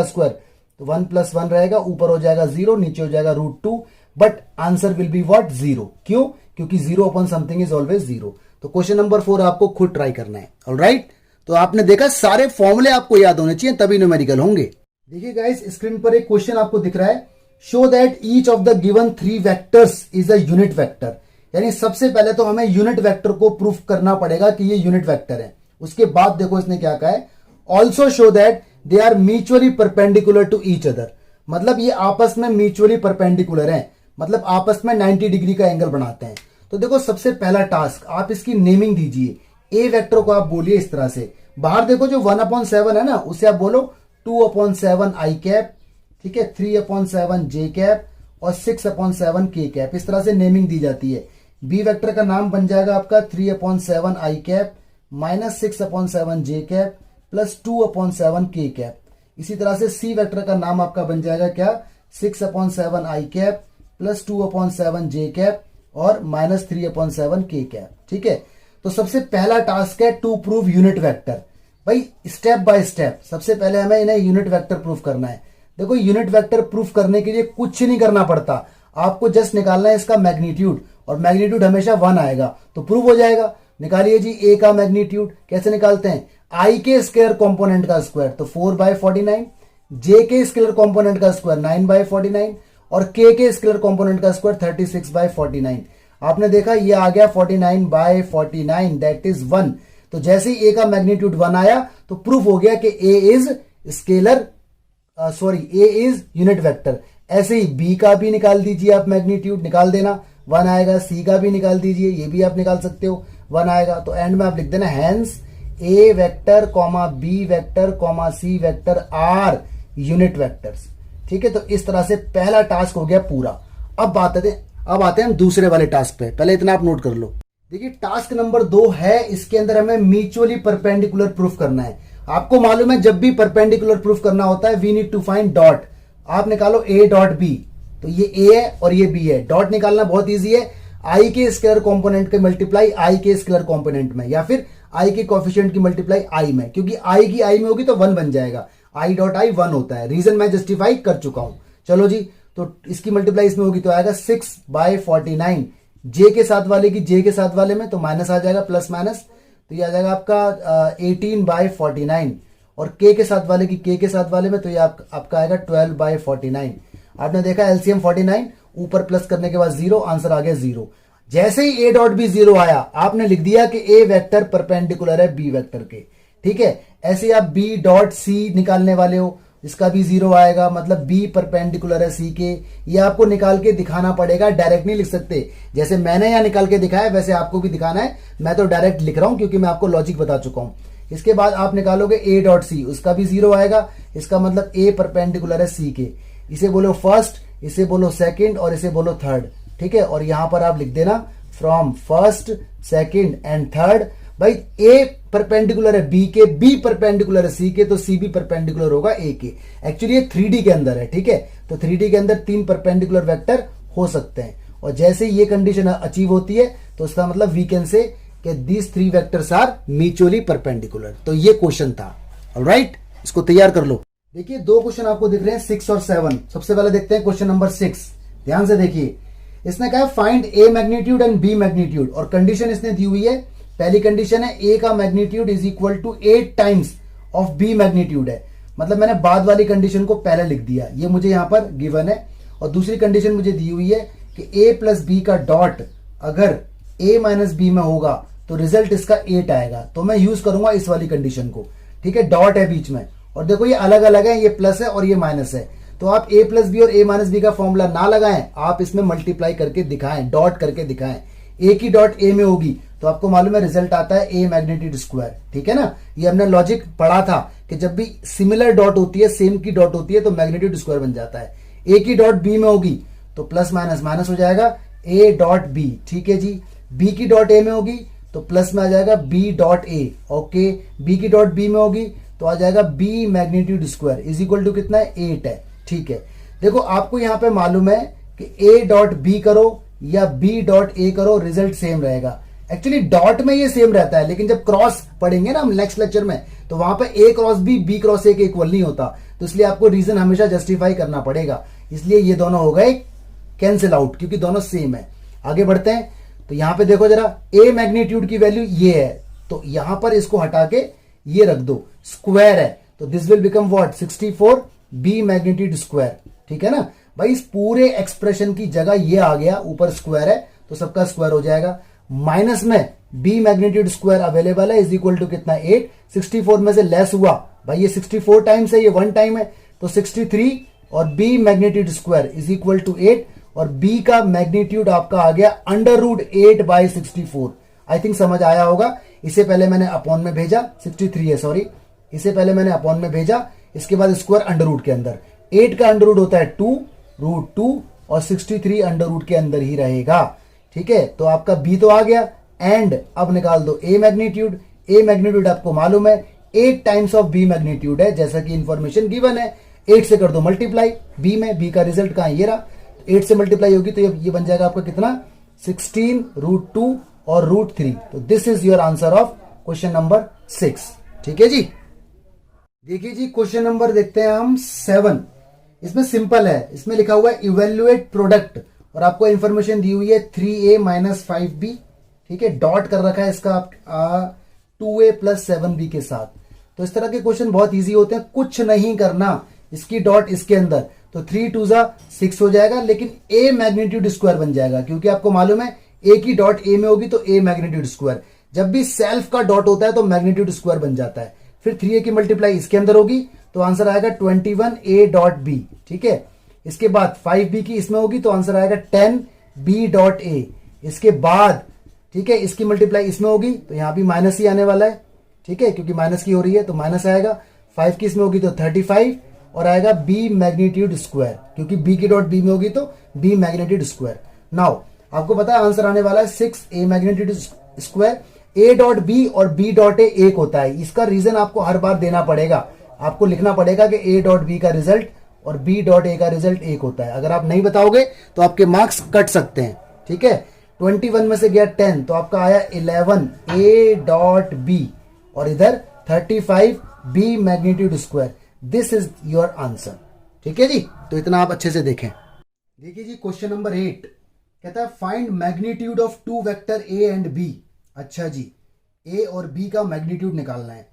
स्क्वायर, तो 1 + 1 रहेगा, ऊपर हो जाएगा 0, नीचे हो जाएगा √2, but answer will be what 0। क्यों? क्योंकि 0 अपॉन समथिंग इज ऑलवेज 0। तो क्वेश्चन नंबर 4 आपको खुद ट्राई करना है। ऑलराइट, तो आपने देखा सारे फॉर्मूले आपको याद होने चाहिए तभी न्यूमेरिकल होंगे। देखिए गाइस स्क्रीन पर एक क्वेश्चन आपको दिख रहा है, show that each of the given 3 vectors is a unit vector. यानी सबसे पहले तो हमें यूनिट वेक्टर को प्रूफ करना पड़ेगा कि ये यूनिट वेक्टर है। उसके बाद देखो इसने क्या कहा है, also show that they are mutually perpendicular to each other. मतलब ये आपस में म्यूचुअली परपेंडिकुलर हैं, मतलब आपस में 90 डिग्री का एंगल बनाते हैं। तो देखो सबसे पहला टास्क, आप इसकी नेमिंग दीजिए। ए वेक्टर को आप बोलिए इस तरह से, बाहर देखो जो 1/7 है ना, उसे आप बोलो 2/7 i कैप, ठीक है, 3/7 j कैप और 6/7 k कैप। इस तरह से नेमिंग दी जाती है। बी वेक्टर का नाम बन जाएगा आपका 3/7 i cap -6/7 j cap plus 2/7 k cap. इसी तरह से सी वेक्टर का नाम आपका बन जाएगा क्या, 6/7 i cap plus 2/7 j cap और -3/7 k कैप। ठीक है, तो सबसे पहला टास्क है टू प्रूव यूनिट वेक्टर। भाई स्टेप बाय स्टेप सबसे पहले हमें इन्हें यूनिट वेक्टर प्रूफ करना है। देखो यूनिट वेक्टर प्रूफ करने के लिए कुछ नहीं करना पड़ता, आपको जस्ट निकालना है इसका मैग्नीट्यूड, और मैग्नीट्यूड हमेशा 1 आएगा तो प्रूव हो जाएगा। निकालिए जी ए का मैग्नीट्यूड, कैसे निकालते हैं, आई के स्क्वायर कंपोनेंट का स्क्वायर तो 4/49, जे के स्केलर कंपोनेंट का स्क्वायर 9/49 और के स्केलर कंपोनेंट का स्क्वायर 36/49। आपने देखा ये आ गया 49/49 दैट इज 1। तो जैसे ही ए का मैग्नीट्यूड 1 आया तो प्रूफ हो गया कि A is scalar A is unit vector. ऐसे ही बी का भी निकाल दीजिए आप, मैग्नीट्यूड निकाल देना, 1 आएगा, सी का भी निकाल दीजिए, ये भी आप निकाल सकते हो, 1 आएगा। तो एंड में आप लिख देना hence A vector comma B vector comma C vector are unit vectors. ठीक है, तो इस तरह से पहला टास्क हो गया पूरा। अब आते हैं हम दूसरे वाले टास्क पे, पहले इतना आप नोट कर लो। देखिए टास्क नंबर 2 है, इसके अंदर हमें म्यूचुअली परपेंडिकुलर प्रूफ करना है। आपको मालूम है जब भी परपेंडिकुलर प्रूफ करना होता है we need to find dot. आप निकालो ए डॉट बी, तो ये ए है और ये बी है। डॉट निकालना बहुत इजी है, आई के स्केलर कंपोनेंट के मल्टीप्लाई आई के स्केलर कंपोनेंट में, या फिर आई के कोएफिशिएंट की मल्टीप्लाई आई में, क्योंकि आई की आई में होगी तो 1 बन जाएगा। आई डॉट आई 1 होता है, रीजन मैं जस्टिफाई कर चुका हूं। चलो जी, तो इसकी मल्टीप्लाई इसमें होगी तो आएगा 6/49। जे के साथ वाले की जे के साथ वाले में तो माइनस आ जाएगा, प्लस माइनस, तो ये आ जाएगा आपका 18/49। और के साथ वाले की के के साथ वाले में तो ये आपका आएगा 12/49। आपने देखा एलसीएम 49, ऊपर प्लस करने के बाद 0, आंसर आ गया 0। जैसे ही ए डॉट बी 0 आया, आपने लिख दिया कि ए वेक्टर परपेंडिकुलर है बी वेक्टर के। ठीक है, ऐसे आप बी डॉट सी निकालने वाले हो, इसका भी 0 आएगा, मतलब बी परपेंडिकुलर है सी के। ये आपको निकाल के दिखाना पड़ेगा, डायरेक्ट नहीं लिख सकते। जैसे मैंने यहां निकाल के दिखाया वैसे आपको भी दिखाना है। मैं तो डायरेक्ट लिख रहा हूं क्योंकि मैं आपको लॉजिक बता चुका हूं। इसके बाद आप निकालोगे ए डॉट सी, उसका भी 0 आएगा। इसका मतलब ए परपेंडिकुलर है सी के। इसे बोलो फर्स्ट, इसे बोलो सेकंड और इसे बोलो थर्ड। ठीक है, और यहां पर आप लिख देना from first second and third. भाई ए परपेंडिकुलर है बी के, बी परपेंडिकुलर है सी के, तो सी भी परपेंडिकुलर होगा ए के। एक्चुअली ये 3D के अंदर है। ठीक है, तो 3D के अंदर 3 परपेंडिकुलर वेक्टर हो सकते हैं, और जैसे ये कंडीशन अचीव होती है तो उसका मतलब वी कैन से कि these 3 vectors are mutually perpendicular. तो ये क्वेश्चन था। ऑलराइट, इसको तैयार कर लो। देखिए 2 क्वेश्चन आपको दिख रहे हैं 6 और 7। सबसे पहले देखते हैं क्वेश्चन नंबर 6। ध्यान से देखिए, इसने कहा find A magnitude and B magnitude, और कंडीशन इसने दी हुई है। पहली कंडीशन है ए का magnitude is equal to 8 times of B magnitude है। मतलब मैंने बाद वाली कंडीशन को पहले लिख दिया, ये मुझे यहां पर गिवन है। और दूसरी कंडीशन मुझे दी हुई है कि ए प्लस बी का डॉट अगर ए माइनस बी में होगा तो रिजल्ट इसका 8 आएगा। तो मैं यूज करूंगा इस वाली कंडीशन को। ठीक है, डॉट है बीच में, और देखो ये अलग अलग है, ये प्लस है और ये माइनस है। तो आप ए प्लस बी और ए माइनस बी का फॉर्मूला ना लगाएं, आप इसमें मल्टीप्लाई करके दिखाएं, डॉट करके दिखाएं। ए की डॉट ए में होगी तो आपको मालूम है रिजल्ट आता है ए मैग्नीट्यूड स्क्वायर। ठीक है ना, ये हमने लॉजिक पढ़ा था कि जब भी सिमिलर डॉट होती है, सेम की डॉट होती है, तो मैग्नीट्यूड स्क्वायर बन जाता है। ए की डॉट बी में होगी तो प्लस माइनस माइनस हो जाएगा, ए डॉट बी। ठीक है जी, बी की डॉट ए में होगी तो प्लस में आ जाएगा B dot A. Okay, B की डॉट बी में होगी तो आ जाएगा B magnitude square is equal to कितना है, 8 है। ठीक है, देखो आपको यहां पे मालूम है कि ए डॉट बी करो या बी डॉट ए करो, रिजल्ट सेम रहेगा। एक्चुअली डॉट में ये सेम रहता है, लेकिन जब क्रॉस पढ़ेंगे ना हम नेक्स्ट लेक्चर में, तो वहां पे ए क्रॉस बी क्रॉस ए के इक्वल नहीं होता। तो इसलिए आपको रीजन हमेशा जस्टिफाई करना पड़ेगा। इसलिए ये दोनों हो गए कैंसिल आउट, क्योंकि दोनों सेम है। आगे बढ़ते हैं, तो यहां पे देखो जरा, ए मैग्नीट्यूड की वैल्यू ये है, तो यहां पर इसको हटा के ये रख दो, स्क्वायर है, तो this will become what, 64 B magnitude square. ठीक है ना भाई, इस पूरे एक्सप्रेशन की जगह ये आ गया, ऊपर स्क्वायर है तो सबका स्क्वायर हो जाएगा। माइनस में बी मैग्नीट्यूड स्क्वायर अवेलेबल है इज इक्वल टू कितना, 8। 64 में से लेस हुआ, भाई ये 64 टाइम्स है, ये 1 टाइम है, तो 63 और B magnitude square is equal to 8, और बी का मैग्नीट्यूड आपका आ गया √8/64। आई थिंक समझ आया होगा। इसे पहले मैंने अपॉन में भेजा, 63 है सॉरी, इसे पहले मैंने अपॉन में भेजा, इसके बाद स्क्वायर अंडर रूट के अंदर। 8 का अंडर रूट होता है 2√2 और 63 अंडर रूट के अंदर ही रहेगा। ठीक है, तो आपका बी तो आ गया, एंड अब निकाल दो ए मैग्नीट्यूड। ए मैग्नीट्यूड आपको मालूम है 8 टाइम्स ऑफ बी मैग्नीट्यूड है, जैसा कि इंफॉर्मेशन गिवन है। 8 से कर दो मल्टीप्लाई बी में, बी का रिजल्ट कहां, ये रहा। 8 से मल्टीप्लाई होगी तो ये बन जाएगा आपका कितना, 16√2 और √3। तो this is your answer of question number 6। ठीक है जी, देखिए जी क्वेश्चन नंबर देखते हैं हम 7। इसमें सिंपल है, इसमें लिखा हुआ है इवेल्युएट प्रोडक्ट, और आपको इंफॉर्मेशन दी हुई है 3a - 5b। ठीक है, डॉट कर रखा है इसका 2a + 7b के साथ। तो इस तरह के क्वेश्चन बहुत इजी होते हैं, कुछ नहीं करना, इसकी डॉट इसके अंदर, तो 3 2 6 हो जाएगा, लेकिन a मैग्नीट्यूड स्क्वायर बन जाएगा, क्योंकि आपको मालूम है a की डॉट a में होगी तो a मैग्नीट्यूड स्क्वायर। जब भी सेल्फ का डॉट होता है तो मैग्नीट्यूड स्क्वायर बन जाता है। फिर 3a की मल्टीप्लाई इसके अंदर होगी तो आंसर आएगा 21a डॉट b। ठीक है, इसके बाद 5b की इसमें होगी तो आंसर आएगा 10 बी डॉट ए, इसके बाद ठीक है इसकी मल्टीप्लाई इसमें होगी तो यहाँ भी माइनस ही आने वाला है, ठीक है, क्योंकि माइनस की हो रही है तो माइनस आएगा। 5 की इसमें होगी तो 35 और आएगा बी मैग्नीट्यूड स्क्वायर, क्योंकि बी की डॉट बी में होगी तो बी मैग्नीट्यूड स्क्वायर। नाउ आपको पता है आंसर आने वाला है 6a magnitude square. A dot B और बी डॉट ए एक होता है, इसका रीजन आपको हर बार देना पड़ेगा, आपको लिखना पड़ेगा कि ए डॉट बी का रिजल्ट और बी डॉट ए का रिजल्ट एक होता है। अगर आप नहीं बताओगे तो आपके मार्क्स कट सकते हैं, ठीक है। 21 में से गया 10 तो आपका आया 11 ए डॉट बी और इधर 35 B magnitude square. This is your answer, ठीक है जी। तो इतना आप अच्छे से देखें। देखिए जी क्वेश्चन नंबर 8 कहता है find magnitude of two vector A and B. अच्छा जी, ए और बी का मैग्नीट्यूड निकालना है।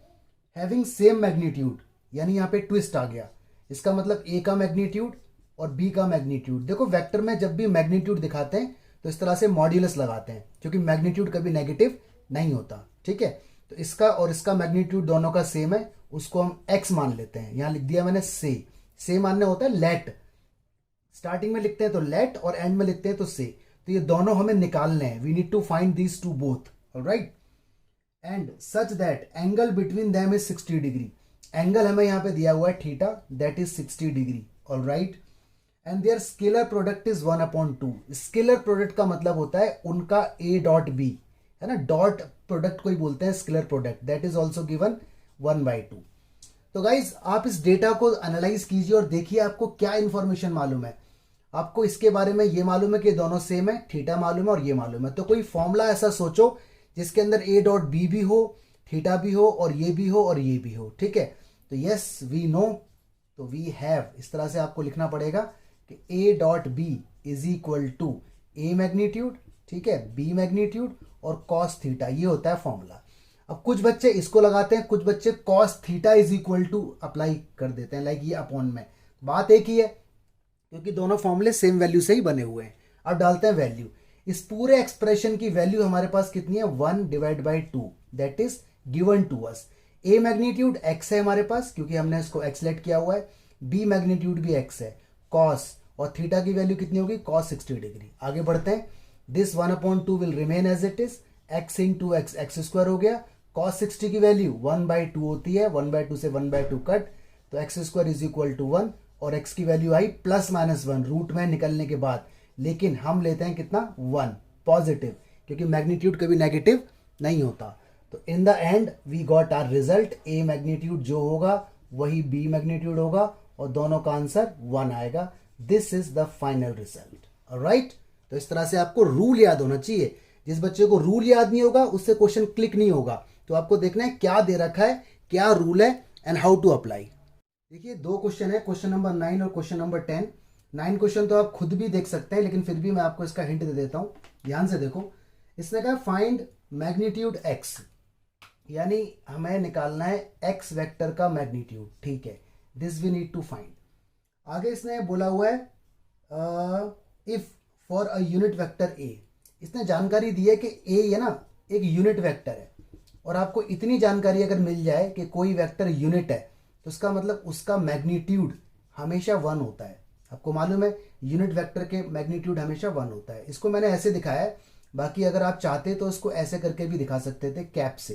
हैविंग सेम मैग्नीट्यूड, यानी यहाँ पे ट्विस्ट आ गया। इसका मतलब ए का मैग्नीट्यूड और बी का मैग्नीट्यूड। देखो वेक्टर में जब भी मैग्नीट्यूड दिखाते हैं तो इस तरह से मॉड्यूलस लगाते हैं, क्योंकि मैग्नीट्यूड कभी नेगेटिव नहीं होता, ठीक है। तो इसका और इसका मैग्नीट्यूड दोनों का सेम है, उसको हम एक्स मान लेते हैं। यहां लिख दिया मैंने से मानने होता है लेट, स्टार्टिंग में लिखते हैं तो लेट और एंड में लिखते हैं तो से। तो ये दोनों हमें निकालने हैं, we need to find these two both, alright. And such that angle between them is 60 degree. Angle हमें यहां पे दिया हुआ है theta, that is 60 degree, alright. And their scalar product is 1/2। Scalar product का मतलब होता है उनका ए डॉट बी, है ना, डॉट प्रोडक्ट को ही बोलते हैं scalar product, that is also given 1/2। तो गाइज आप इस डेटा को एनालाइज कीजिए और देखिए आपको क्या इंफॉर्मेशन मालूम है। आपको इसके बारे में ये मालूम है कि दोनों सेम है, थीटा मालूम है और ये मालूम है। तो कोई फॉर्मूला ऐसा सोचो जिसके अंदर ए डॉट बी भी हो, थीटा भी हो और ये भी हो और ये भी हो, ठीक है। तो यस वी नो, तो वी हैव, इस तरह से आपको लिखना पड़ेगा कि A dot B is equal to A magnitude, ठीक है, बी मैग्नीट्यूड और कॉस थीटा, ये होता है फॉर्मूला। अब कुछ बच्चे इसको लगाते हैं, कुछ बच्चे cos theta is equal to apply कर देते हैं, लाइक ये अपॉन में। बात एक ही है, क्योंकि दोनों फॉर्मूले सेम वैल्यू से ही बने हुए हैं। अब डालते हैं वैल्यू। इस पूरे एक्सप्रेशन की वैल्यू हमारे पास कितनी है, 1/2, that is given to us. A magnitude X है हमारे पास, क्योंकि हमने इसको एक्स लेट किया हुआ है। बी मैग्नीट्यूड भी एक्स है, कॉस और थीटा की वैल्यू कितनी होगी, कॉस 60 डिग्री। आगे बढ़ते हैं। This 1/2 will remain as it is, X into X, X square हो गया। कॉस 60 की वैल्यू 1/2 होती है, 1/2 से 1/2 कट, तो X square is equal to 1 और एक्स की वैल्यू आई +-1 रूट में निकलने के बाद। लेकिन हम लेते हैं कितना, 1 पॉजिटिव, क्योंकि मैग्नीट्यूड कभी नेगेटिव नहीं होता। तो in the end we got our result, A magnitude जो होगा वही बी मैग्नीट्यूड होगा और दोनों का आंसर 1 आएगा। This is the final result, alright. तो इस तरह से आपको रूल याद होना चाहिए। जिस बच्चे को रूल याद नहीं होगा उससे क्वेश्चन क्लिक नहीं होगा। तो आपको देखना है क्या दे रखा है, क्या रूल है एंड हाउ टू अप्लाई। देखिए 2 क्वेश्चन है, क्वेश्चन नंबर 9 और क्वेश्चन नंबर 10। 9 क्वेश्चन तो आप खुद भी देख सकते हैं, लेकिन फिर भी मैं आपको इसका हिंट दे देता हूं, ध्यान से देखो। इसने कहा फाइंड मैग्नीट्यूड एक्स, यानी हमें निकालना है एक्स वेक्टर का मैग्नीट्यूड, ठीक है, this we need to find. आगे इसने बोला हुआ है if for a unit vector A. इसने जानकारी दी है कि ए है ना एक यूनिट वेक्टर है, और आपको इतनी जानकारी अगर मिल जाए कि कोई वेक्टर यूनिट है तो उसका मतलब उसका मैग्नीट्यूड हमेशा 1 होता है। आपको मालूम है यूनिट वेक्टर के मैग्नीट्यूड हमेशा 1 होता है। इसको मैंने ऐसे दिखाया है, बाकी अगर आप चाहते तो इसको ऐसे करके भी दिखा सकते थे, कैप से,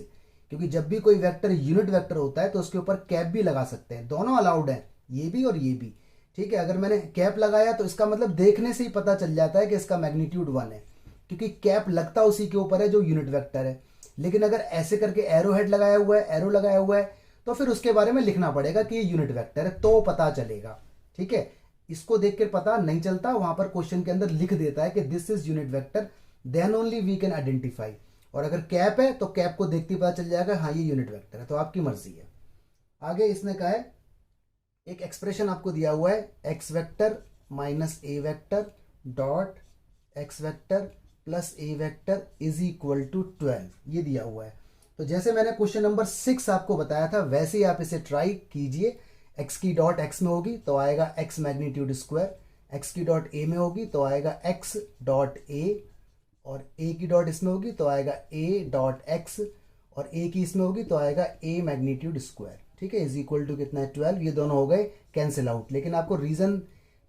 क्योंकि जब भी कोई वेक्टर यूनिट वेक्टर होता है तो उसके ऊपर कैप भी लगा सकते हैं, दोनों अलाउड है, ये भी और ये भी, ठीक है। अगर मैंने कैप लगाया तो इसका मतलब देखने से ही पता चल जाता है कि इसका मैग्नीट्यूड 1 है, क्योंकि कैप लगता उसी के ऊपर है जो यूनिट वेक्टर है। लेकिन अगर ऐसे करके एरो हेड लगाया हुआ है, एरो लगाया हुआ है, तो फिर उसके बारे में लिखना पड़ेगा कि ये यूनिट वेक्टर है, तो पता चलेगा, ठीक है। इसको देख कर पता नहीं चलता, वहां पर क्वेश्चन के अंदर लिख देता है कि this is unit vector, then only we can identify. और अगर कैप है तो कैप को देखते ही पता चल जाएगा हाँ ये यूनिट वेक्टर है, तो आपकी मर्जी है। आगे इसने कहा है एक एक्सप्रेशन आपको दिया हुआ है, X vector minus A vector dot X vector plus A vector is equal to 12, ये दिया हुआ है। तो जैसे मैंने क्वेश्चन नंबर 6 आपको बताया था वैसे ही आप इसे ट्राई कीजिए। एक्स की डॉट एक्स में होगी तो आएगा एक्स मैग्नीट्यूड स्क्वायर, एक्स की डॉट ए में होगी तो आएगा एक्स डॉट ए, और ए की डॉट इसमें होगी तो आएगा ए डॉट एक्स, और ए की इसमें होगी तो आएगा ए मैग्नीट्यूड स्क्वायर, ठीक है, इज इक्वल टू कितना है 12। ये दोनों हो गए कैंसिल आउट, लेकिन आपको रीजन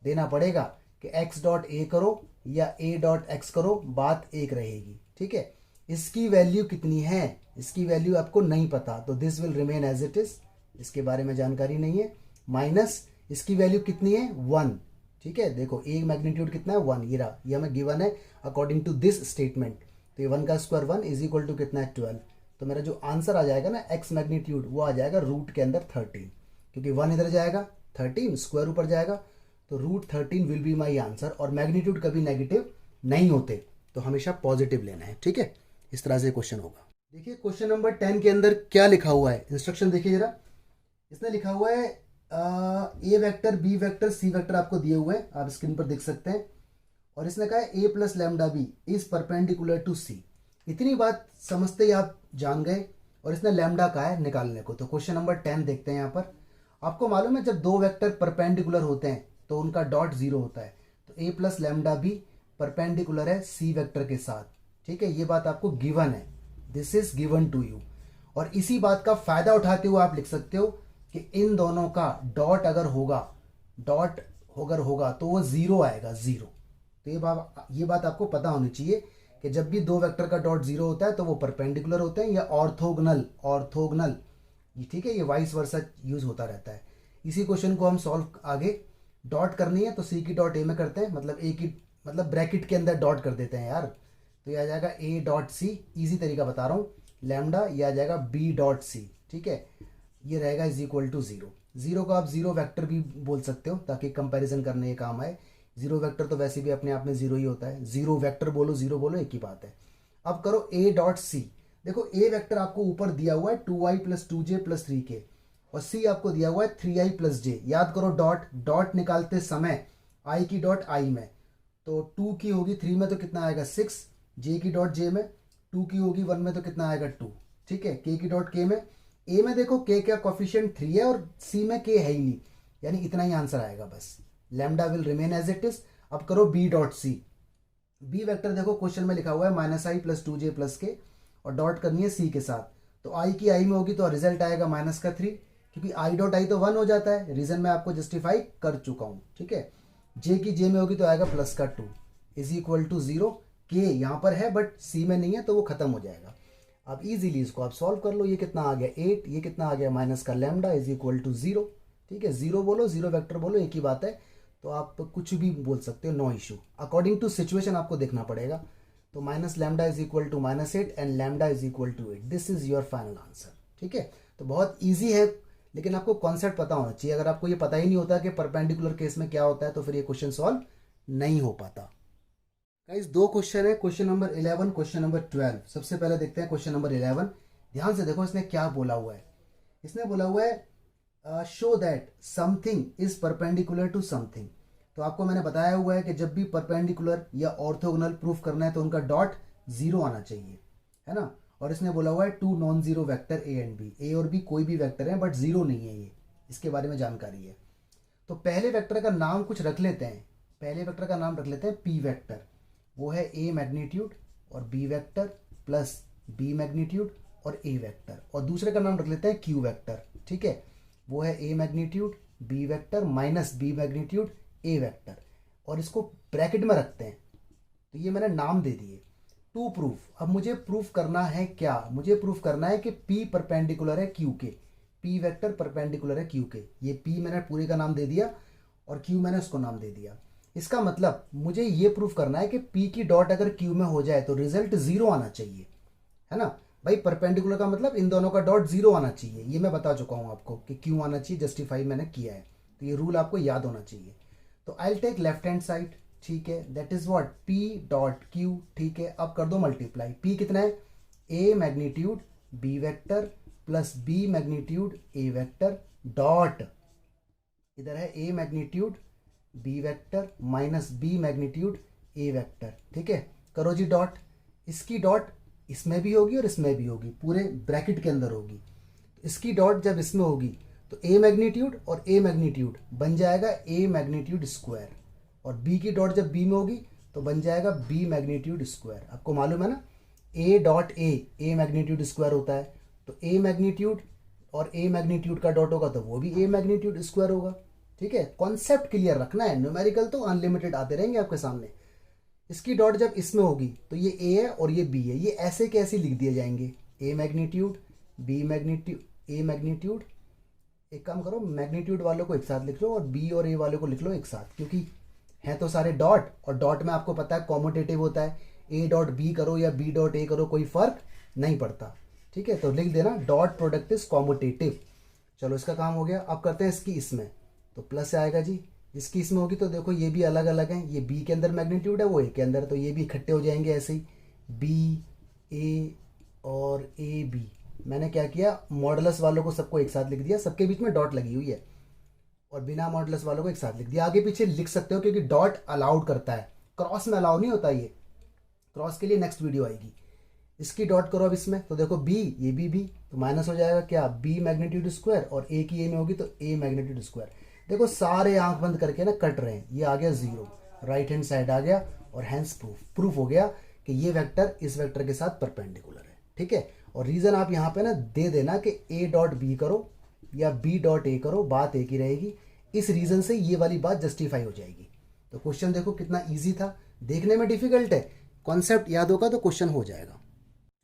देना पड़ेगा कि x डॉट ए करो या a डॉट x करो, बात एक रहेगी, ठीक है। इसकी वैल्यू कितनी है, इसकी वैल्यू आपको नहीं पता, तो this will remain as it is, इसके बारे में जानकारी नहीं है। माइनस इसकी वैल्यू कितनी है 1, ठीक है। देखो ए मैग्नीट्यूड कितना है 1, ये हमें गिवन है अकॉर्डिंग टू दिस स्टेटमेंट। तो ये 1 का स्क्वायर 1 इज इक्वल टू कितना है 12। तो मेरा जो आंसर आ जाएगा ना एक्स मैग्नीट्यूड, वो आ जाएगा रूट के अंदर 13, क्योंकि 1 इधर जाएगा 13 स्क्वायर ऊपर जाएगा, तो root 13 will be my answer. और मैग्नीट्यूड कभी नेगेटिव नहीं होते, तो हमेशा पॉजिटिव लेना है, ठीक है। इस तरह से क्वेश्चन होगा। देखिए क्वेश्चन नंबर 10 के अंदर क्या लिखा हुआ है, इंस्ट्रक्शन देखिए जरा। इसने लिखा हुआ है ए vector, B vector, C vector आपको दिए हुए हैं, आप स्क्रीन पर देख सकते हैं। और इसने कहा है A plus lambda B is perpendicular to C. इतनी बात समझते ही आप जान गए। और इसने लैम्डा कहा है निकालने को। तो क्वेश्चन नंबर 10 देखते हैं यहाँ पर। आपको मालूम है जब दो वेक्टर परपेंडिकुलर होते हैं तो उनका डॉट जीरो होता है। तो A plus lambda B perpendicular है सी वेक्टर के साथ, ठीक है। ये बात आपको गिवन है, this is given to you. और इसी बात का फायदा उठाते हुए आप लिख सकते हो कि इन दोनों का डॉट अगर होगा तो वो जीरो आएगा, जीरो। तो ये बात आपको पता होनी चाहिए कि जब भी दो वेक्टर का डॉट जीरो होता है तो वो परपेंडिकुलर होते हैं या ऑर्थोगनल, ठीक है। ये वाइस वर्सा यूज होता रहता है। इसी क्वेश्चन को हम सॉल्व आगे डॉट करनी है तो सी की डॉट ए में करते हैं, मतलब ब्रैकेट के अंदर डॉट कर देते हैं यार। तो ये आ जाएगा ए डॉट सी, ईजी तरीका बता रहा हूँ। लैम्डा ये आ जाएगा बी डॉट सी, ठीक है। ये रहेगा is equal to zero. Zero को आप जीरो वेक्टर भी बोल सकते हो ताकि कंपैरिजन करने के काम आए। जीरो वेक्टर तो वैसे भी अपने आप में जीरो ही होता है, जीरो वेक्टर बोलो जीरो बोलो एक ही बात है। अब करो ए डॉट सी। देखो ए वेक्टर आपको ऊपर दिया हुआ है 2i plus 2j plus 3k और सी आपको दिया हुआ है 3i प्लस j। याद करो डॉट निकालते समय i की डॉट i में तो 2 की होगी 3 में तो कितना आएगा 6, j की डॉट j में 2 की होगी 1 में तो कितना आएगा 2, ठीक है। k की डॉट k में, a में देखो k का कोफिशिएंट 3 है और c में k है ही नहीं, यानी इतना ही आंसर आएगा बस। Lambda will remain as it is. अब करो B dot C. B vector देखो क्वेश्चन में लिखा हुआ है माइनस आई प्लस 2j प्लस के और डॉट करनी है सी के साथ। तो आई की आई में होगी तो रिजल्ट आएगा माइनस का 3, क्योंकि आई डॉट आई तो 1 हो जाता है। रीजन मैं आपको जस्टिफाई कर चुका हूँ, ठीक है। जे की जे में होगी तो आएगा प्लस का 2 इज इक्वल टू 0। के यहाँ पर है बट सी में नहीं है तो वो खत्म हो जाएगा। अब इजीली इसको आप सॉल्व कर लो। ये कितना आ गया 8, ये कितना आ गया माइनस का लैम्डा इज इक्वल टू 0, ठीक है। जीरो बोलो जीरो वेक्टर बोलो एक ही बात है, तो आप कुछ भी बोल सकते हो, no issue. According to situation आपको देखना पड़ेगा। तो minus lambda is equal to minus 8 and lambda is equal to 8। This is your final answer, ठीक है। तो बहुत ईजी है, लेकिन आपको कॉन्सेप्ट पता होना चाहिए। अगर आपको ये पता ही नहीं होता कि परपेंडिकुलर केस में क्या होता है तो फिर ये क्वेश्चन सॉल्व नहीं हो पाता। गाइस दो क्वेश्चन है, क्वेश्चन नंबर 11, क्वेश्चन नंबर 12। सबसे पहले देखते हैं क्वेश्चन नंबर 11। ध्यान से देखो इसने क्या बोला हुआ है। इसने बोला हुआ है show that something is perpendicular to something. तो आपको मैंने बताया हुआ है कि जब भी परपेंडिकुलर या ऑर्थोगोनल प्रूफ करना है तो उनका डॉट जीरो आना चाहिए, है ना। और इसने बोला हुआ है two non zero vector A and B. A और बी कोई भी वेक्टर है बट जीरो नहीं है, ये इसके बारे में जानकारी है। तो पहले वेक्टर का नाम कुछ रख लेते हैं। पहले वेक्टर का नाम रख लेते हैं पी वेक्टर, वो है ए मैग्नीट्यूड और B vector plus B magnitude और ए वेक्टर। और दूसरे का नाम रख लेते हैं क्यू वेक्टर, ठीक है। वो है A magnitude B vector minus B magnitude A vector, और इसको ब्रैकेट में रखते हैं। तो ये मैंने नाम दे दिए। टू प्रूफ, अब मुझे प्रूफ करना है क्या, मुझे प्रूफ करना है कि P परपेंडिकुलर है Q के। P वेक्टर परपेंडिकुलर है Q के। ये P मैंने पूरे का नाम दे दिया और Q मैंने उसको नाम दे दिया। इसका मतलब मुझे ये प्रूफ करना है कि P की डॉट अगर Q में हो जाए तो रिजल्ट जीरो आना चाहिए, है ना भाई। परपेंडिकुलर का मतलब इन दोनों का डॉट जीरो आना चाहिए। ये मैं बता चुका हूँ आपको कि क्यों आना चाहिए, जस्टिफाई मैंने किया है। तो ये रूल आपको याद होना चाहिए। तो I take left hand side, ठीक है, that is what P dot Q, ठीक है। अब कर दो मल्टीप्लाई। P कितना है A magnitude B vector plus B magnitude A vector dot इधर है A magnitude B vector minus B magnitude A vector, ठीक है। करो जी डॉट। इसकी डॉट इसमें भी होगी और इसमें भी होगी, पूरे ब्रैकेट के अंदर होगी। इसकी डॉट जब इसमें होगी तो A मैग्नीट्यूड और A मैग्नीट्यूड बन जाएगा A मैग्नीट्यूड स्क्वायर, और B की डॉट जब B में होगी तो बन जाएगा B मैग्नीट्यूड स्क्वायर। आपको मालूम है ना A dot A magnitude square होता है। तो A मैग्नीट्यूड और A मैग्नीट्यूड का डॉट होगा तो वो भी A मैग्नीट्यूड स्क्वायर होगा, ठीक है, कॉन्सेप्ट क्लियर रखना है, न्यूमेरिकल तो अनलिमिटेड आते रहेंगे आपके सामने। इसकी डॉट जब इसमें होगी तो ये ए है और ये बी है, ये ऐसे कैसे लिख दिए जाएंगे, ए मैग्नीट्यूड बी मैग्नीट्यूड, ए मैग्नीट्यूड, एक काम करो मैग्नीट्यूड वालों को एक साथ लिख लो और बी और ए वालों को लिख लो एक साथ, क्योंकि हैं तो सारे डॉट, और डॉट में आपको पता है कॉम्यूटेटिव होता है, ए डॉट बी करो या बी डॉट ए करो कोई फर्क नहीं पड़ता। ठीक है, तो लिख देना डॉट प्रोडक्ट इज कॉम्यूटेटिव। चलो इसका काम हो गया। अब करते हैं इसकी इसमें, तो प्लस से आएगा जी। इसकी इसमें होगी तो देखो ये भी अलग अलग हैं, ये बी के अंदर मैग्नीट्यूड है वो ए के अंदर, तो ये भी इकट्ठे हो जाएंगे ऐसे ही, बी ए और ए बी। मैंने क्या किया, मॉडुलस वालों को सबको एक साथ लिख दिया, सबके बीच में डॉट लगी हुई है, और बिना मॉडुलस वालों को एक साथ लिख दिया। आगे पीछे लिख सकते हो क्योंकि डॉट अलाउड करता है, क्रॉस में अलाउ नहीं होता, ये क्रॉस के लिए नेक्स्ट वीडियो आएगी। इसकी डॉट करो अब इसमें, तो देखो बी, ये बी तो माइनस हो जाएगा क्या, बी मैग्नीट्यूड स्क्वायर, और ए की ए में होगी तो ए मैग्नीट्यूड स्क्वायर। देखो सारे आंख बंद करके ना कट रहे हैं, ये आ गया जीरो, राइट हैंड साइड आ गया, और हैंस प्रूफ हो गया कि ये वेक्टर इस वेक्टर के साथ परपेंडिकुलर है। ठीक है, और रीजन आप यहाँ पे ना दे देना कि ए डॉट बी करो या बी डॉट ए करो, बात एक ही रहेगी। इस रीजन से ये वाली बात जस्टिफाई हो जाएगी। तो क्वेश्चन देखो कितना इजी था, देखने में डिफिकल्ट है, कॉन्सेप्ट याद होगा तो क्वेश्चन हो जाएगा।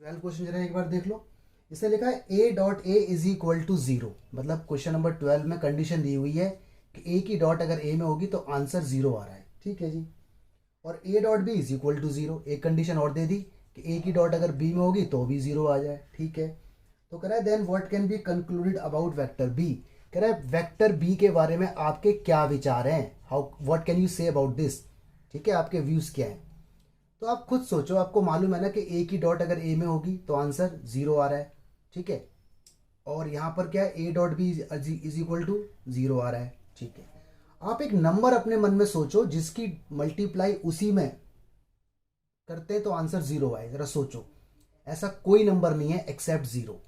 12 क्वेश्चन जरा एक बार देख लो। इसने लिखा है A dot A is equal to zero, मतलब क्वेश्चन नंबर 12 में कंडीशन दी हुई है कि ए की डॉट अगर ए में होगी तो आंसर जीरो आ रहा है। ठीक है जी, और A dot B is equal to zero, एक कंडीशन और दे दी कि ए की डॉट अगर बी में होगी तो भी जीरो आ जाए। ठीक है, तो कह रहा है then what can be concluded about vector B, कह रहा है वेक्टर बी के बारे में आपके क्या विचार हैं, how what can you say about this. ठीक है, आपके व्यूज क्या हैं, तो आप खुद सोचो, आपको मालूम है ना कि ए की डॉट अगर ए में होगी तो आंसर जीरो आ रहा है। ठीक है, और यहाँ पर क्या है, A dot B is equal to zero आ रहा है। ठीक है, आप एक नंबर अपने मन में सोचो जिसकी मल्टीप्लाई उसी में करते तो आंसर जीरो आए, जरा सोचो। ऐसा कोई नंबर नहीं है एक्सेप्ट जीरो,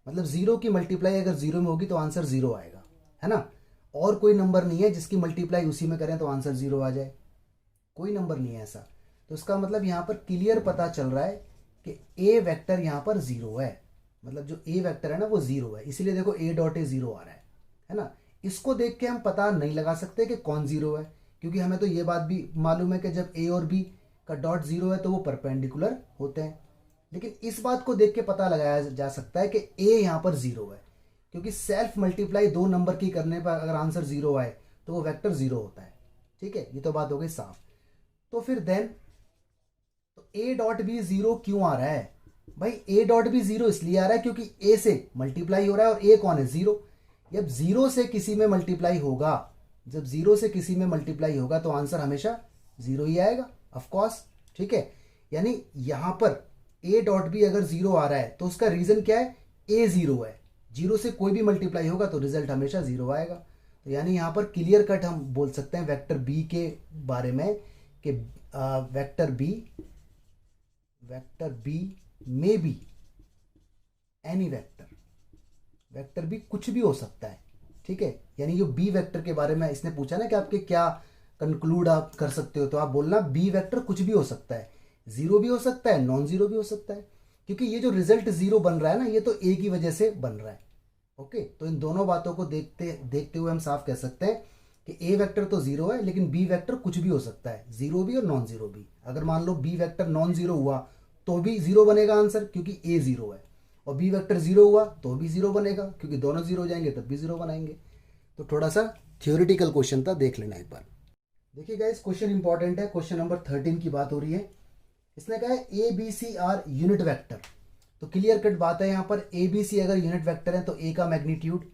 मतलब जीरो की मल्टीप्लाई अगर जीरो में होगी तो आंसर जीरो आएगा, है ना। और कोई नंबर नहीं है जिसकी मल्टीप्लाई उसी में करें तो आंसर जीरो आ जाए, कोई नंबर नहीं है ऐसा। तो इसका मतलब यहाँ पर क्लियर पता चल रहा है कि ए वेक्टर यहाँ पर जीरो है, मतलब जो ए वेक्टर है ना वो जीरो है, इसीलिए देखो ए डॉट ए जीरो आ रहा है ना। इसको देख के हम पता नहीं लगा सकते कि कौन जीरो है, क्योंकि हमें तो ये बात भी मालूम है कि जब ए और बी का डॉट जीरो है तो वो परपेंडिकुलर होते हैं, लेकिन इस बात को देख के पता लगाया जा सकता है कि ए यहाँ पर जीरो है, क्योंकि सेल्फ मल्टीप्लाई दो नंबर की करने पर अगर आंसर जीरो आए तो वो वेक्टर जीरो होता है। ठीक है, ये तो बात हो गई साफ। तो फिर देन तो ए डॉट बी जीरो क्यों आ रहा है भाई, ए डॉट बी जीरो इसलिए आ रहा है क्योंकि ए से मल्टीप्लाई हो रहा है, और ए कौन है, जीरो। जब जीरो से किसी में मल्टीप्लाई होगा, जब जीरो से किसी में मल्टीप्लाई होगा तो आंसर हमेशा जीरो ही आएगा, ऑफ कोर्स। ठीक है, यानी यहां पर ए डॉट बी अगर जीरो आ रहा है तो उसका रीजन क्या है, ए जीरो है, जीरो से कोई भी मल्टीप्लाई होगा तो रिजल्ट हमेशा जीरो आएगा। तो यानी यहां पर क्लियर कट हम बोल सकते हैं वेक्टर बी के बारे में कि वेक्टर बी में बी एनी वेक्टर बी कुछ भी हो सकता है। ठीक है, यानी जो बी वेक्टर के बारे में इसने पूछा ना कि आपके क्या कंक्लूड आप कर सकते हो, तो आप बोलना बी वेक्टर कुछ भी हो सकता है, जीरो भी हो सकता है, नॉन जीरो भी हो सकता है, क्योंकि ये जो रिजल्ट जीरो बन रहा है ना ये तो ए की वजह से बन रहा है। ओके, तो इन दोनों बातों को देखते हुए हम साफ कह सकते हैं कि ए वेक्टर तो जीरो है लेकिन बी वेक्टर कुछ भी हो सकता है, जीरो भी और नॉन जीरो भी। अगर मान लो बी वेक्टर नॉन जीरो हुआ तो भी जीरो बनेगा आंसर, क्योंकि ए जीरो है, और बी वेक्टर जीरो हुआ तो भी जीरो बनेगा, क्योंकि दोनों जीरो हो जाएंगे तब भी जीरो बनाएंगे। तो थोड़ा सा थियोरिटिकल क्वेश्चन था, देख लेना एक बार। देखिए गाइस, क्वेश्चन इंपॉर्टेंट है, क्वेश्चन नंबर 13 की बात हो रही है। इसने कहा है A B C are unit vector, तो क्लियर कट बात है यहाँ पर, ए बी सी अगर यूनिट वेक्टर है तो ए का मैग्नीट्यूड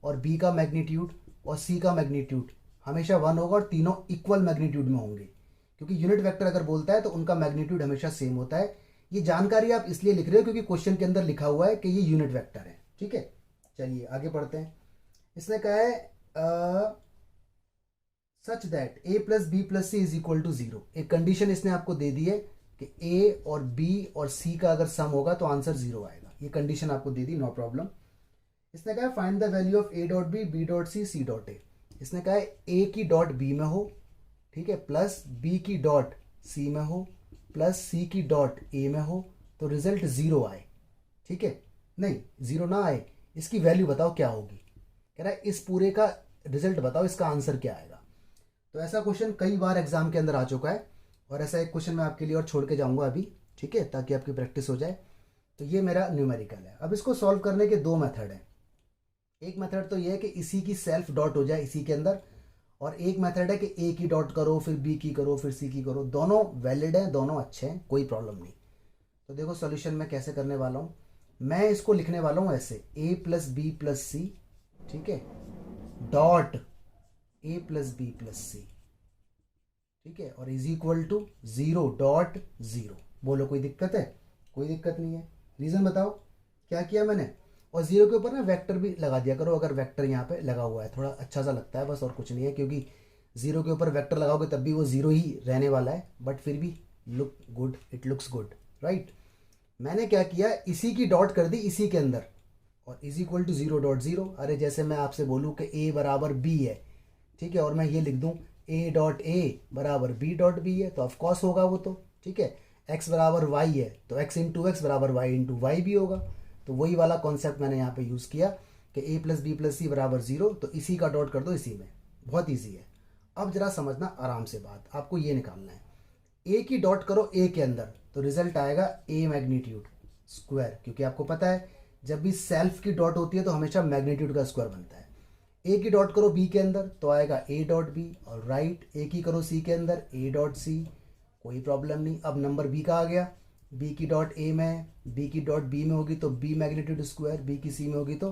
और बी का मैग्नीट्यूड और सी का मैग्नीट्यूड हमेशा वन होगा, और तीनों इक्वल मैग्नीट्यूड में होंगे, क्योंकि यूनिट वेक्टर अगर बोलता है तो उनका मैग्नीट्यूड हमेशा सेम होता है। ये जानकारी आप इसलिए लिख रहे हो क्योंकि क्वेश्चन के अंदर लिखा हुआ है कि ये यूनिट वेक्टर है। ठीक है, चलिए आगे बढ़ते हैं। इसने कहा है such that A plus B plus C is equal to zero, एक कंडीशन इसने आपको दे दी है कि ए और बी और सी का अगर सम होगा तो आंसर जीरो आएगा, ये कंडीशन आपको दे दी, नो प्रॉब्लम। इसने कहा है find the value of A dot B dot C dot A. इसने कहा है ए की डॉट बी में हो, ठीक है, प्लस बी की डॉट सी में हो, प्लस सी की डॉट ए में हो, तो रिजल्ट जीरो आए। ठीक है, नहीं जीरो ना आए, इसकी वैल्यू बताओ क्या होगी। कह रहा है इस पूरे का रिजल्ट बताओ इसका आंसर क्या आएगा। तो ऐसा क्वेश्चन कई बार एग्जाम के अंदर आ चुका है और ऐसा एक क्वेश्चन मैं आपके लिए और छोड़ के जाऊंगा अभी, ठीक है, ताकि आपकी प्रैक्टिस हो जाए। तो ये मेरा न्यूमेरिकल है। अब इसको सॉल्व करने के दो मेथड हैं। एक मेथड तो ये है कि इसी की सेल्फ डॉट हो जाए इसी के अंदर, और एक मेथड है कि ए की डॉट करो फिर बी की करो फिर सी की करो। दोनों वैलिड हैं, दोनों अच्छे हैं, कोई प्रॉब्लम नहीं। तो देखो सॉल्यूशन मैं कैसे करने वाला हूँ। मैं इसको लिखने वाला हूँ ऐसे, A plus B plus C, ठीक है, dot A plus B plus C, ठीक है, और इज इक्वल टू 0 डॉट 0। बोलो कोई दिक्कत है? कोई दिक्कत नहीं है। रीज़न बताओ क्या किया मैंने। और 0 के ऊपर ना वेक्टर भी लगा दिया करो, अगर वेक्टर यहाँ पे लगा हुआ है थोड़ा अच्छा सा लगता है, बस और कुछ नहीं है, क्योंकि 0 के ऊपर वेक्टर लगाओगे तब भी वो 0 ही रहने वाला है, बट फिर भी look good, it looks good, right. मैंने क्या किया, इसी की डॉट कर दी इसी के अंदर, और इज इक्वल टू 0 डॉट 0। अरे जैसे मैं आपसे बोलूँ कि ए बराबर बी है, ठीक है, और मैं ये लिख दूँ ए डॉट ए बराबर बी डॉट बी है, तो ऑफकोर्स होगा वो तो, ठीक है। एक्स बराबर वाई है तो एक्स इंटू एक्स बराबर वाई इंटू वाई भी होगा। तो वही वाला कॉन्सेप्ट मैंने यहाँ पे यूज़ किया कि ए प्लस बी प्लस सी बराबर 0, तो इसी का डॉट कर दो इसी में। बहुत ईजी है। अब जरा समझना आराम से बात, आपको ये निकालना है। ए की डॉट करो ए के अंदर तो रिजल्ट आएगा ए मैग्नीट्यूड स्क्वायर, क्योंकि आपको पता है जब भी सेल्फ की डॉट होती है तो हमेशा मैग्नीट्यूड का स्क्वायर बनता है। ए की डॉट करो बी के अंदर तो आएगा ए डॉट बी, और राइट ए की करो सी के अंदर ए डॉट सी, कोई प्रॉब्लम नहीं। अब नंबर बी का आ गया, बी की डॉट ए में, बी की डॉट बी में होगी तो बी मैग्नीट्यूड स्क्वायर, बी की सी में होगी तो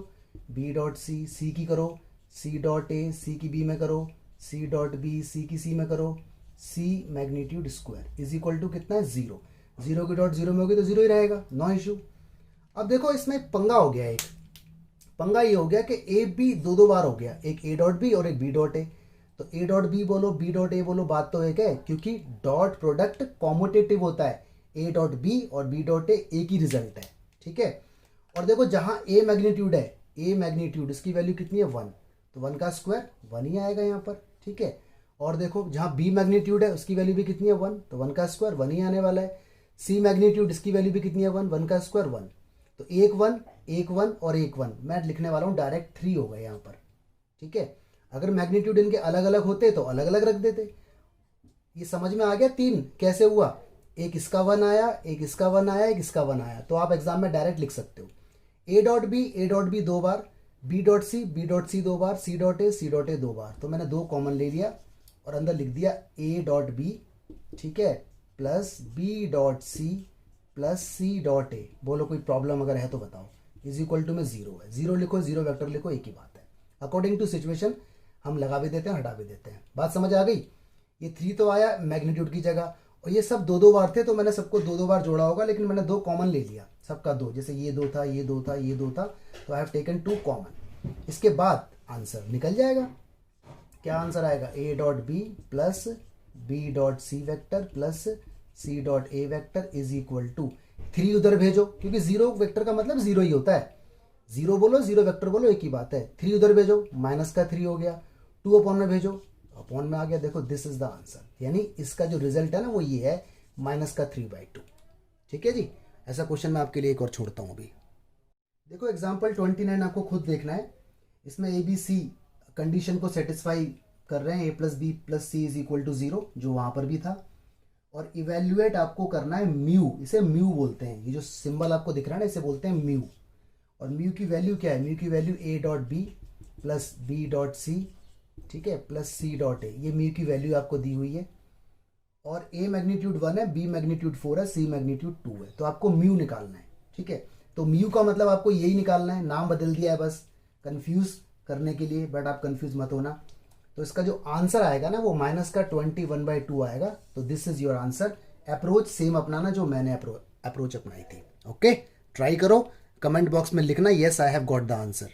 बी डॉट सी, सी की करो सी डॉट ए, सी की बी में करो सी डॉट बी, सी की सी में करो C magnitude square is equal to कितना है 0। 0 की डॉट 0 में होगी तो 0 ही रहेगा, नो इशू। अब देखो इसमें एक पंगा हो गया, एक पंगा ये हो गया कि ए बी दो बार हो गया, एक ए डॉट बी और एक बी डॉट ए। तो ए डॉट बी बोलो बी डॉट ए बोलो, बात तो एक है, क्योंकि डॉट प्रोडक्ट कॉम्यूटेटिव होता है। ए डॉट बी और बी डॉट ए एक ही रिजल्ट है, ठीक है। और देखो जहां ए मैग्नीट्यूड है, ए मैग्नीट्यूड इसकी वैल्यू कितनी है 1, तो 1 का स्क्वायर 1 ही आएगा यहाँ पर, ठीक है। और देखो जहां बी मैग्नीट्यूड है उसकी वैल्यू भी कितनी है 1, तो 1 का स्क्वायर 1 ही आने वाला है। सी मैग्नीट्यूड इसकी वैल्यू भी कितनी है 1 का स्क्वायर 1, तो एक 1 और एक 1 मैं लिखने वाला हूँ डायरेक्ट 3 हो गए यहाँ पर, ठीक है। अगर मैग्नीट्यूड इनके अलग अलग होते तो अलग अलग रख देते। ये समझ में आ गया 3 कैसे हुआ, एक इसका 1 आया, एक इसका 1 आया, एक इसका 1 आया, तो आप एग्जाम में डायरेक्ट लिख सकते हो ए डॉट बी 2 बार, बी डॉट सी 2 बार, सी डॉट ए 2 बार। तो मैंने 2 कॉमन ले लिया और अंदर लिख दिया ए डॉट बी, ठीक है, plus B dot C plus C dot A. बोलो कोई प्रॉब्लम अगर है तो बताओ। इज इक्वल टू में 0 है, 0 लिखो 0 वेक्टर लिखो, एक ही बात है। अकॉर्डिंग टू सिचुएशन हम लगा भी देते हैं हटा भी देते हैं। बात समझ आ गई। ये 3 तो आया मैग्नीट्यूड की जगह, और ये सब 2 बार थे तो मैंने सबको 2 बार जोड़ा होगा, लेकिन मैंने 2 कॉमन ले लिया, सबका 2, जैसे ये 2 था ये 2 था ये 2 था, तो आई हैव टेकन 2 कॉमन। इसके बाद आंसर निकल जाएगा। क्या आंसर आएगा, A dot B plus B dot C vector plus C dot A vector is equal to 3 उधर भेजो, क्योंकि 0 वेक्टर का मतलब 0 ही होता है। 0 बोलो 0 वेक्टर बोलो एक ही बात है। 3 उधर भेजो, माइनस का 3 हो गया, 2 अपॉन में भेजो, अपॉन में आ गया। देखो दिस इज द आंसर, यानी इसका जो रिजल्ट है ना वो ये है माइनस का 3/2, ठीक है जी। ऐसा क्वेश्चन मैं आपके लिए एक और छोड़ता हूँ अभी। देखो एग्जाम्पल 29 आपको खुद देखना है। इसमें ए बी सी कंडीशन को सेटिस्फाई कर रहे हैं, A plus B plus C is equal to 0 जो वहाँ पर भी था, और इवेल्युएट आपको करना है म्यू, इसे म्यू बोलते हैं। ये जो सिंबल आपको दिख रहा है ना इसे बोलते हैं म्यू। और म्यू की वैल्यू क्या है, म्यू की value A dot B plus B dot C, ठीक है, प्लस सी डॉट ए। ये म्यू की वैल्यू आपको दी हुई है, और ए मैग्नीट्यूड 1 है, बी मैग्नीट्यूड 4 है, सी मैग्नीट्यूड 2 है, तो आपको म्यू निकालना है, ठीक है। तो म्यू का मतलब आपको यही निकालना है, नाम बदल दिया है बस कंफ्यूज करने के लिए, बट आप कंफ्यूज मत होना। तो इसका जो आंसर आएगा ना वो माइनस का 21/2 आएगा। तो this is your answer. Approach same अपनाना जो मैंने अप्रोच अपनाई थी। ओके, ट्राई करो, कमेंट बॉक्स में लिखना yes I have got the answer.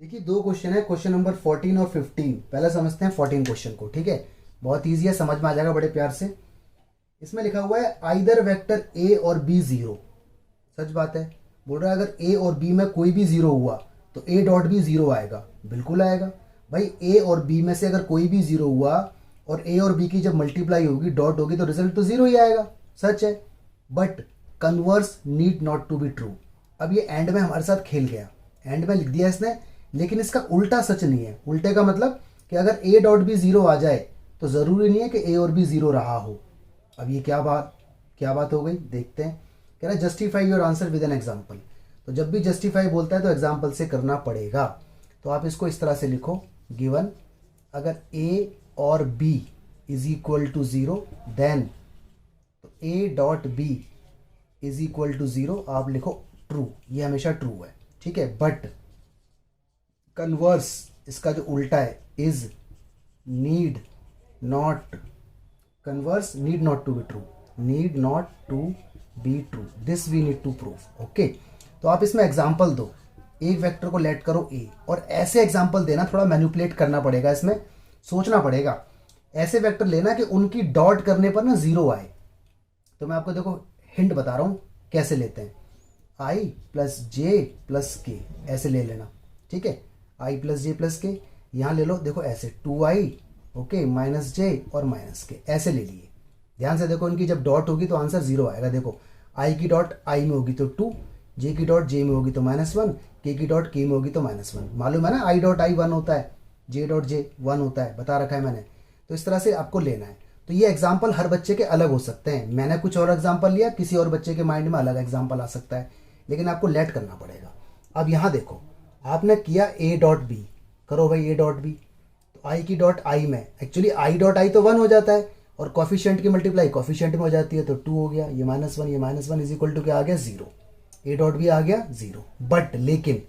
देखिए 2 क्वेश्चन है, क्वेश्चन नंबर 14 और 15। पहले समझते हैं 14 क्वेश्चन को, ठीक है, बहुत ईजी है, समझ में आ जाएगा बड़े प्यार से। इसमें लिखा हुआ है आइदर वेक्टर ए और बी 0। सच बात है, बोल रहा है अगर ए और बी में कोई भी 0 हुआ तो ए डॉट बी 0 आएगा, बिल्कुल आएगा भाई। ए और बी में से अगर कोई भी 0 हुआ और ए और बी की जब मल्टीप्लाई होगी डॉट होगी तो रिजल्ट तो 0 ही आएगा, सच है। But converse need not to be true. अब ये एंड में हमारे साथ खेल गया, एंड में लिख दिया इसने लेकिन इसका उल्टा सच नहीं है। उल्टे का मतलब कि अगर ए डॉट बी जीरो आ जाए तो ज़रूरी नहीं है कि ए और बी जीरो रहा हो। अब ये क्या बात हो गई, देखते हैं। कह रहा है justify your answer with an example. तो जब भी जस्टिफाई बोलता है तो एग्जाम्पल से करना पड़ेगा। तो आप इसको इस तरह से लिखो, गिवन अगर ए और B is equal to zero then तो A dot B is equal to zero आप लिखो ट्रू, ये हमेशा ट्रू है, ठीक है। बट कन्वर्स, इसका जो उल्टा है, is need not, converse need not to be true, need not to be true, this we need to prove. Okay, तो आप इसमें एग्जाम्पल दो, एक वेक्टर को लेट करो ए, और ऐसे एग्जाम्पल देना, थोड़ा मैनिपुलेट करना पड़ेगा, इसमें सोचना पड़ेगा। ऐसे वेक्टर लेना कि उनकी डॉट करने पर ना जीरो आए। तो मैं आपको देखो हिंट बता रहा हूं कैसे लेते हैं। आई प्लस जे प्लस के ऐसे ले लेना, ठीक है। आई प्लस जे प्लस के यहां ले लो, देखो ऐसे 2i ओके माइनस जे और माइनस के ऐसे ले लिए। ध्यान से देखो, इनकी जब डॉट होगी तो आंसर जीरो आएगा। देखो आई की डॉट आई में होगी तो 2, जे की डॉट जे में होगी तो -1, के की डॉट के में होगी तो -1। मालूम है ना, आई डॉट आई 1 होता है, जे डॉट जे 1 होता है, बता रखा है मैंने। तो इस तरह से आपको लेना है। तो ये एग्जाम्पल हर बच्चे के अलग हो सकते हैं। मैंने कुछ और एग्जाम्पल लिया, किसी और बच्चे के माइंड में अलग एग्जाम्पल आ सकता है, लेकिन आपको लेट करना पड़ेगा। अब यहाँ देखो, आपने किया ए डॉट बी, करो भाई ए डॉट बी। तो आई की डॉट आई में एक्चुअली आई डॉट आई तो 1 हो जाता है, और कॉफिशिएंट की मल्टीप्लाई कॉफिशिएंट में हो जाती है, तो 2 हो गया। ये -1, ये -1 इज इक्वल टू क्या आ गया, 0। ए डॉट बी आ गया 0। बट लेकिन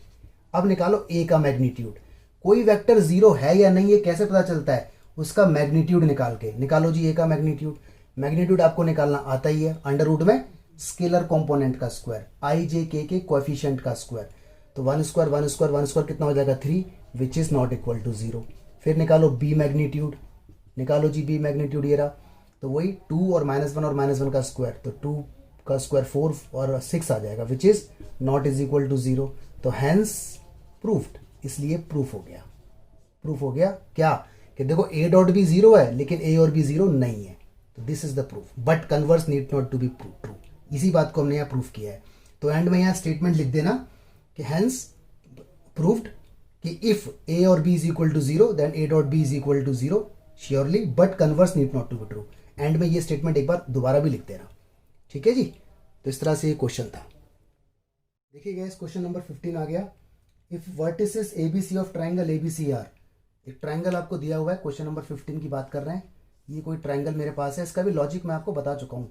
अब निकालो ए का मैग्नीट्यूड। कोई वेक्टर 0 है या नहीं, ये कैसे पता चलता है, उसका मैग्नीट्यूड निकाल के। निकालो जी ए का मैग्नीट्यूड। मैग्नीट्यूड आपको निकालना आता ही है, अंडर रूट में स्केलर कंपोनेंट का स्क्वायर, आई जे के कोएफिशिएंट का स्क्वायर। तो 1 स्क्वायर 1 स्क्वायर 1 स्क्वायर कितना हो जाएगा, 3, which is not equal to 0। फिर निकालो बी मैग्नीट्यूड, निकालो जी बी मैग्नीट्यूड, ये रहा। तो वही 2 और -1 और -1 का स्क्वायर, तो 2 का स्क्वायर 4 और 6 आ जाएगा, which is not is equal to 0। तो हैंस प्रूफ्ड, इसलिए प्रूफ हो गया। प्रूफ हो गया क्या, कि देखो ए डॉट बी 0 है लेकिन ए और बी 0 नहीं है। तो this is the proof, but converse need not to be true. इसी बात को हमने यहाँ प्रूफ किया है। तो एंड में यहाँ स्टेटमेंट लिख देना कि हैंस प्रूव्ड कि इफ ए और B is equal to 0 then A dot B is equal to 0 surely, but converse need not to be true. End में ये स्टेटमेंट एक बार दोबारा भी लिख देना, ठीक है जी। तो इस तरह से ये क्वेश्चन था। देखिए गाइस, क्वेश्चन नंबर 15 आ गया। If vertices ABC of triangle ABC are, एक ट्राइंगल आपको दिया हुआ है, क्वेश्चन नंबर 15 की बात कर रहे हैं। ये कोई ट्राइंगल मेरे पास है, इसका भी लॉजिक मैं आपको बता चुका हूँ,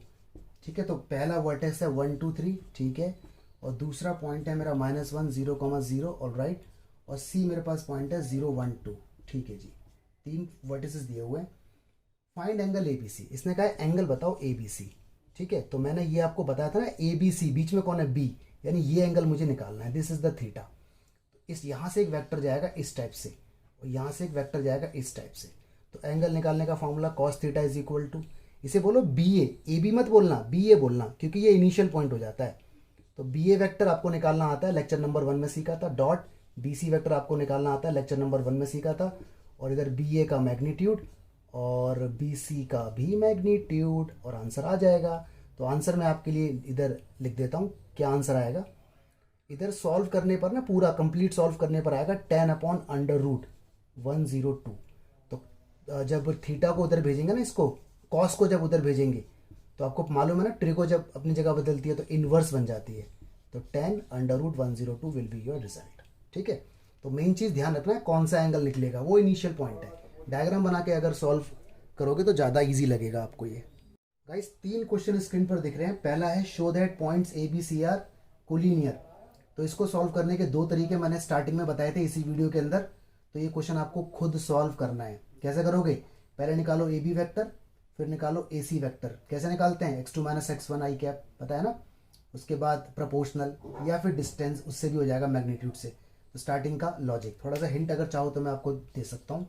ठीक है। तो पहला वर्टेक्स है 1 2 3, ठीक है, और दूसरा पॉइंट है मेरा -1 0, 0, ऑल राइट, और सी मेरे पास पॉइंट है 0 1 2, ठीक है जी। 3 वर्टिसेस दिए हुए हैं। फाइंड एंगल एबीसी, इसने कहा है एंगल बताओ एबीसी, ठीक है। तो मैंने ये आपको बताया था ना, एबीसी बीच में कौन है, बी, यानी ये एंगल मुझे निकालना है, दिस इज द थीटा। इस यहाँ से एक वेक्टर जाएगा इस टाइप से, और यहाँ से एक वेक्टर जाएगा इस टाइप से। तो एंगल निकालने का formula cos theta is equal to, इसे बोलो बी ए बी मत बोलना, बी ए बोलना, क्योंकि ये इनिशियल पॉइंट हो जाता है। तो बी ए वैक्टर आपको निकालना आता है, लेक्चर नंबर 1 में सीखा था। डॉट बी सी वैक्टर आपको निकालना आता है, लेक्चर नंबर 1 में सीखा था। और इधर बी ए का मैग्नीट्यूड और बी सी का भी मैग्नीट्यूड, और आंसर आ जाएगा। तो आंसर मैं आपके लिए इधर लिख देता हूँ, क्या आंसर आएगा। इधर सॉल्व करने पर ना, पूरा कंप्लीट सॉल्व करने पर आएगा 10/√102। तो जब थीटा को उधर भेजेंगे ना, इसको कॉस को जब उधर भेजेंगे, तो आपको मालूम है ना, ट्रिको जब अपनी जगह बदलती है तो इन्वर्स बन जाती है। तो 10/√102 विल बी योर रिजल्ट, ठीक है। तो मेन चीज़ ध्यान रखना है, कौन सा एंगल निकलेगा, वो इनिशियल पॉइंट है। डायग्राम बना के अगर सॉल्व करोगे तो ज़्यादा ईजी लगेगा आपको ये। गाइस, 3 क्वेश्चन स्क्रीन पर दिख रहे हैं। पहला है show that points A B C are collinear. तो इसको सॉल्व करने के 2 तरीके मैंने स्टार्टिंग में बताए थे इसी वीडियो के अंदर। तो ये क्वेश्चन आपको खुद सॉल्व करना है। कैसे करोगे, पहले निकालो ए बी वैक्टर, फिर निकालो ए सी वैक्टर। कैसे निकालते हैं, x2 - x1 i कैप, पता है ना। उसके बाद प्रोपोर्शनल या फिर डिस्टेंस, उससे भी हो जाएगा मैग्नीट्यूड से। तो स्टार्टिंग का लॉजिक, थोड़ा सा हिंट अगर चाहो तो मैं आपको दे सकता हूँ।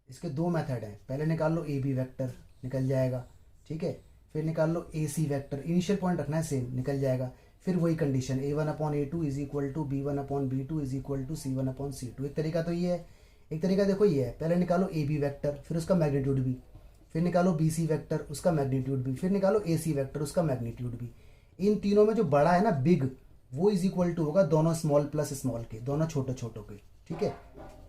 इसके 2 मेथड हैं। पहले निकाल लो ए बी वैक्टर, निकल जाएगा, ठीक है। फिर निकाल लो A C vector, initial point रखना है सेम, निकल जाएगा। फिर वही condition, a1/a2 is equal to b1/b2 is equal to c1/c2। एक तरीका तो ये है। एक तरीका देखो ये है, पहले निकालो ए बी वैक्टर, फिर उसका मैग्नीट्यूड भी, फिर निकालो बी सी वैक्टर, उसका मैग्नीट्यूड भी, फिर निकालो ए सी वैक्टर, उसका मैग्नीट्यूड भी। इन तीनों में जो बड़ा है ना, बिग, वो इज इक्वल टू होगा दोनों स्मॉल प्लस स्मॉल के, दोनों छोटे छोटों के, ठीक है।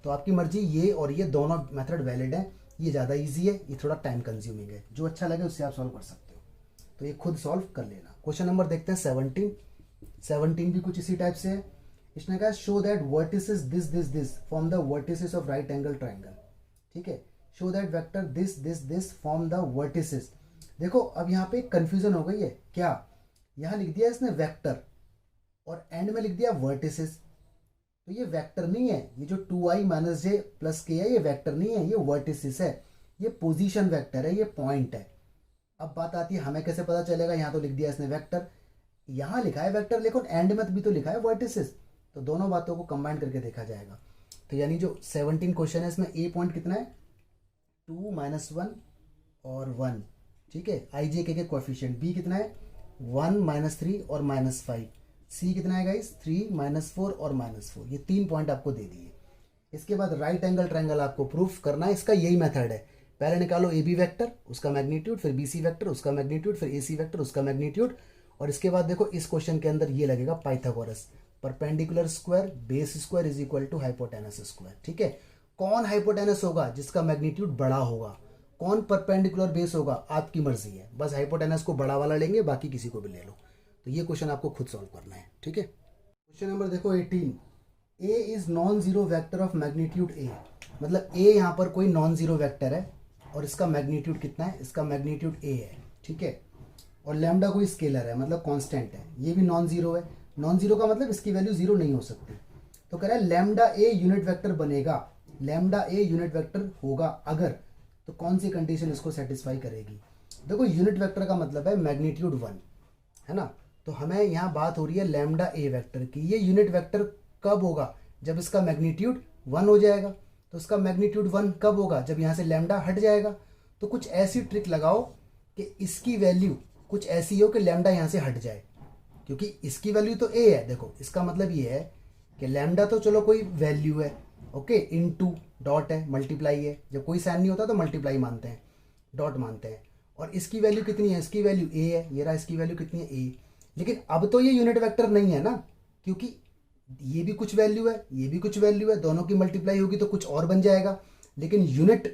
तो आपकी मर्जी, ये और ये दोनों मेथड वैलिड है। ये ज़्यादा ईजी है, ये थोड़ा टाइम कंज्यूमिंग है, जो अच्छा लगे उससे आप सॉल्व कर सकते हो। तो ये खुद सॉल्व कर लेना। क्वेश्चन नंबर देखते हैं 17 भी कुछ इसी टाइप से है। इसने कहा show that vertices this form the vertices of right angle triangle. ठीक है, show that vector this form the vertices. देखो अब यहाँ पे कंफ्यूजन हो गई है क्या, यहाँ लिख दिया इसने वेक्टर और एंड में लिख दिया वर्टिसेस। तो ये वेक्टर नहीं है, ये जो 2i माइनस जे प्लस के है ये वेक्टर नहीं है, ये वर्टिसेस है, ये पोजीशन वेक्टर है, ये पॉइंट है। अब बात आती है हमें कैसे पता चलेगा, यहाँ तो लिख दिया इसने वेक्टर, यहाँ लिखा है वेक्टर, लेकिन एंड में भी तो लिखा है वर्टिसेस। तो दोनों बातों को कंबाइन करके देखा जाएगा। तो यानी जो 17 क्वेश्चन है इसमें ए पॉइंट कितना है 2 माइनस 1 और 1। ठीक है, आई जे के कोएफिशिएंट बी कितना है 1 माइनस 3 और माइनस 5। सी कितना है गाइस 3 माइनस 4 और माइनस 4। ये 3 पॉइंट आपको दे दिए। इसके बाद राइट एंगल ट्रायंगल आपको प्रूफ करना है। इसका यही मेथड है, पहले निकालो ए बी वैक्टर उसका मैग्नीट्यूड, फिर बी सी वैक्टर उसका मैग्नीट्यूड, फिर ए सी वैक्टर उसका मैग्नीट्यूड। और इसके बाद देखो इस क्वेश्चन के अंदर ये लगेगा Pythagoras, perpendicular square base square is equal to hypotenuse square. ठीक है, कौन हाइपोटेनस होगा जिसका मैग्नीट्यूड बड़ा होगा, कौन परपेंडिकुलर बेस होगा, आपकी मर्जी है। बस हाइपोटेनस को बड़ा वाला लेंगे, बाकी किसी को भी ले लो। तो ये क्वेश्चन आपको खुद सॉल्व करना है। ठीक है, क्वेश्चन नंबर देखो 18, A is non zero vector of magnitude A. मतलब ए यहाँ पर कोई नॉन जीरो वैक्टर है और इसका मैग्नीट्यूड कितना है, इसका मैग्नीट्यूड ए है। ठीक है, और लैम्डा कोई स्केलर है मतलब कांस्टेंट है, ये भी नॉन जीरो है। नॉन जीरो का मतलब इसकी वैल्यू जीरो नहीं हो सकती। तो कह रहा है लैम्डा ए यूनिट वेक्टर बनेगा, लैम्डा ए यूनिट वेक्टर होगा अगर, तो कौन सी कंडीशन इसको सेटिस्फाई करेगी। देखो यूनिट वेक्टर का मतलब है मैग्नीट्यूड 1 है ना, तो हमें यहाँ बात हो रही है लैम्डा ए वेक्टर की। ये यूनिट वेक्टर कब होगा, जब इसका मैग्नीट्यूड 1 हो जाएगा। तो इसका मैग्नीट्यूड 1 कब होगा, जब यहाँ से लैम्डा हट जाएगा। तो कुछ ऐसी ट्रिक लगाओ कि इसकी वैल्यू कुछ ऐसी हो कि लैम्डा यहाँ से हट जाए, क्योंकि इसकी वैल्यू तो ए है। देखो इसका मतलब ये है कि लैम्डा तो चलो कोई वैल्यू है, ओके, इनटू डॉट है, मल्टीप्लाई है, जब कोई साइन नहीं होता तो मल्टीप्लाई मानते हैं, डॉट मानते हैं। और इसकी वैल्यू कितनी है, इसकी वैल्यू ए है, ये रहा इसकी वैल्यू कितनी है ए। लेकिन अब तो ये यूनिट वेक्टर नहीं है ना, क्योंकि ये भी कुछ वैल्यू है, ये भी कुछ वैल्यू है, दोनों की मल्टीप्लाई होगी तो कुछ और बन जाएगा। लेकिन यूनिट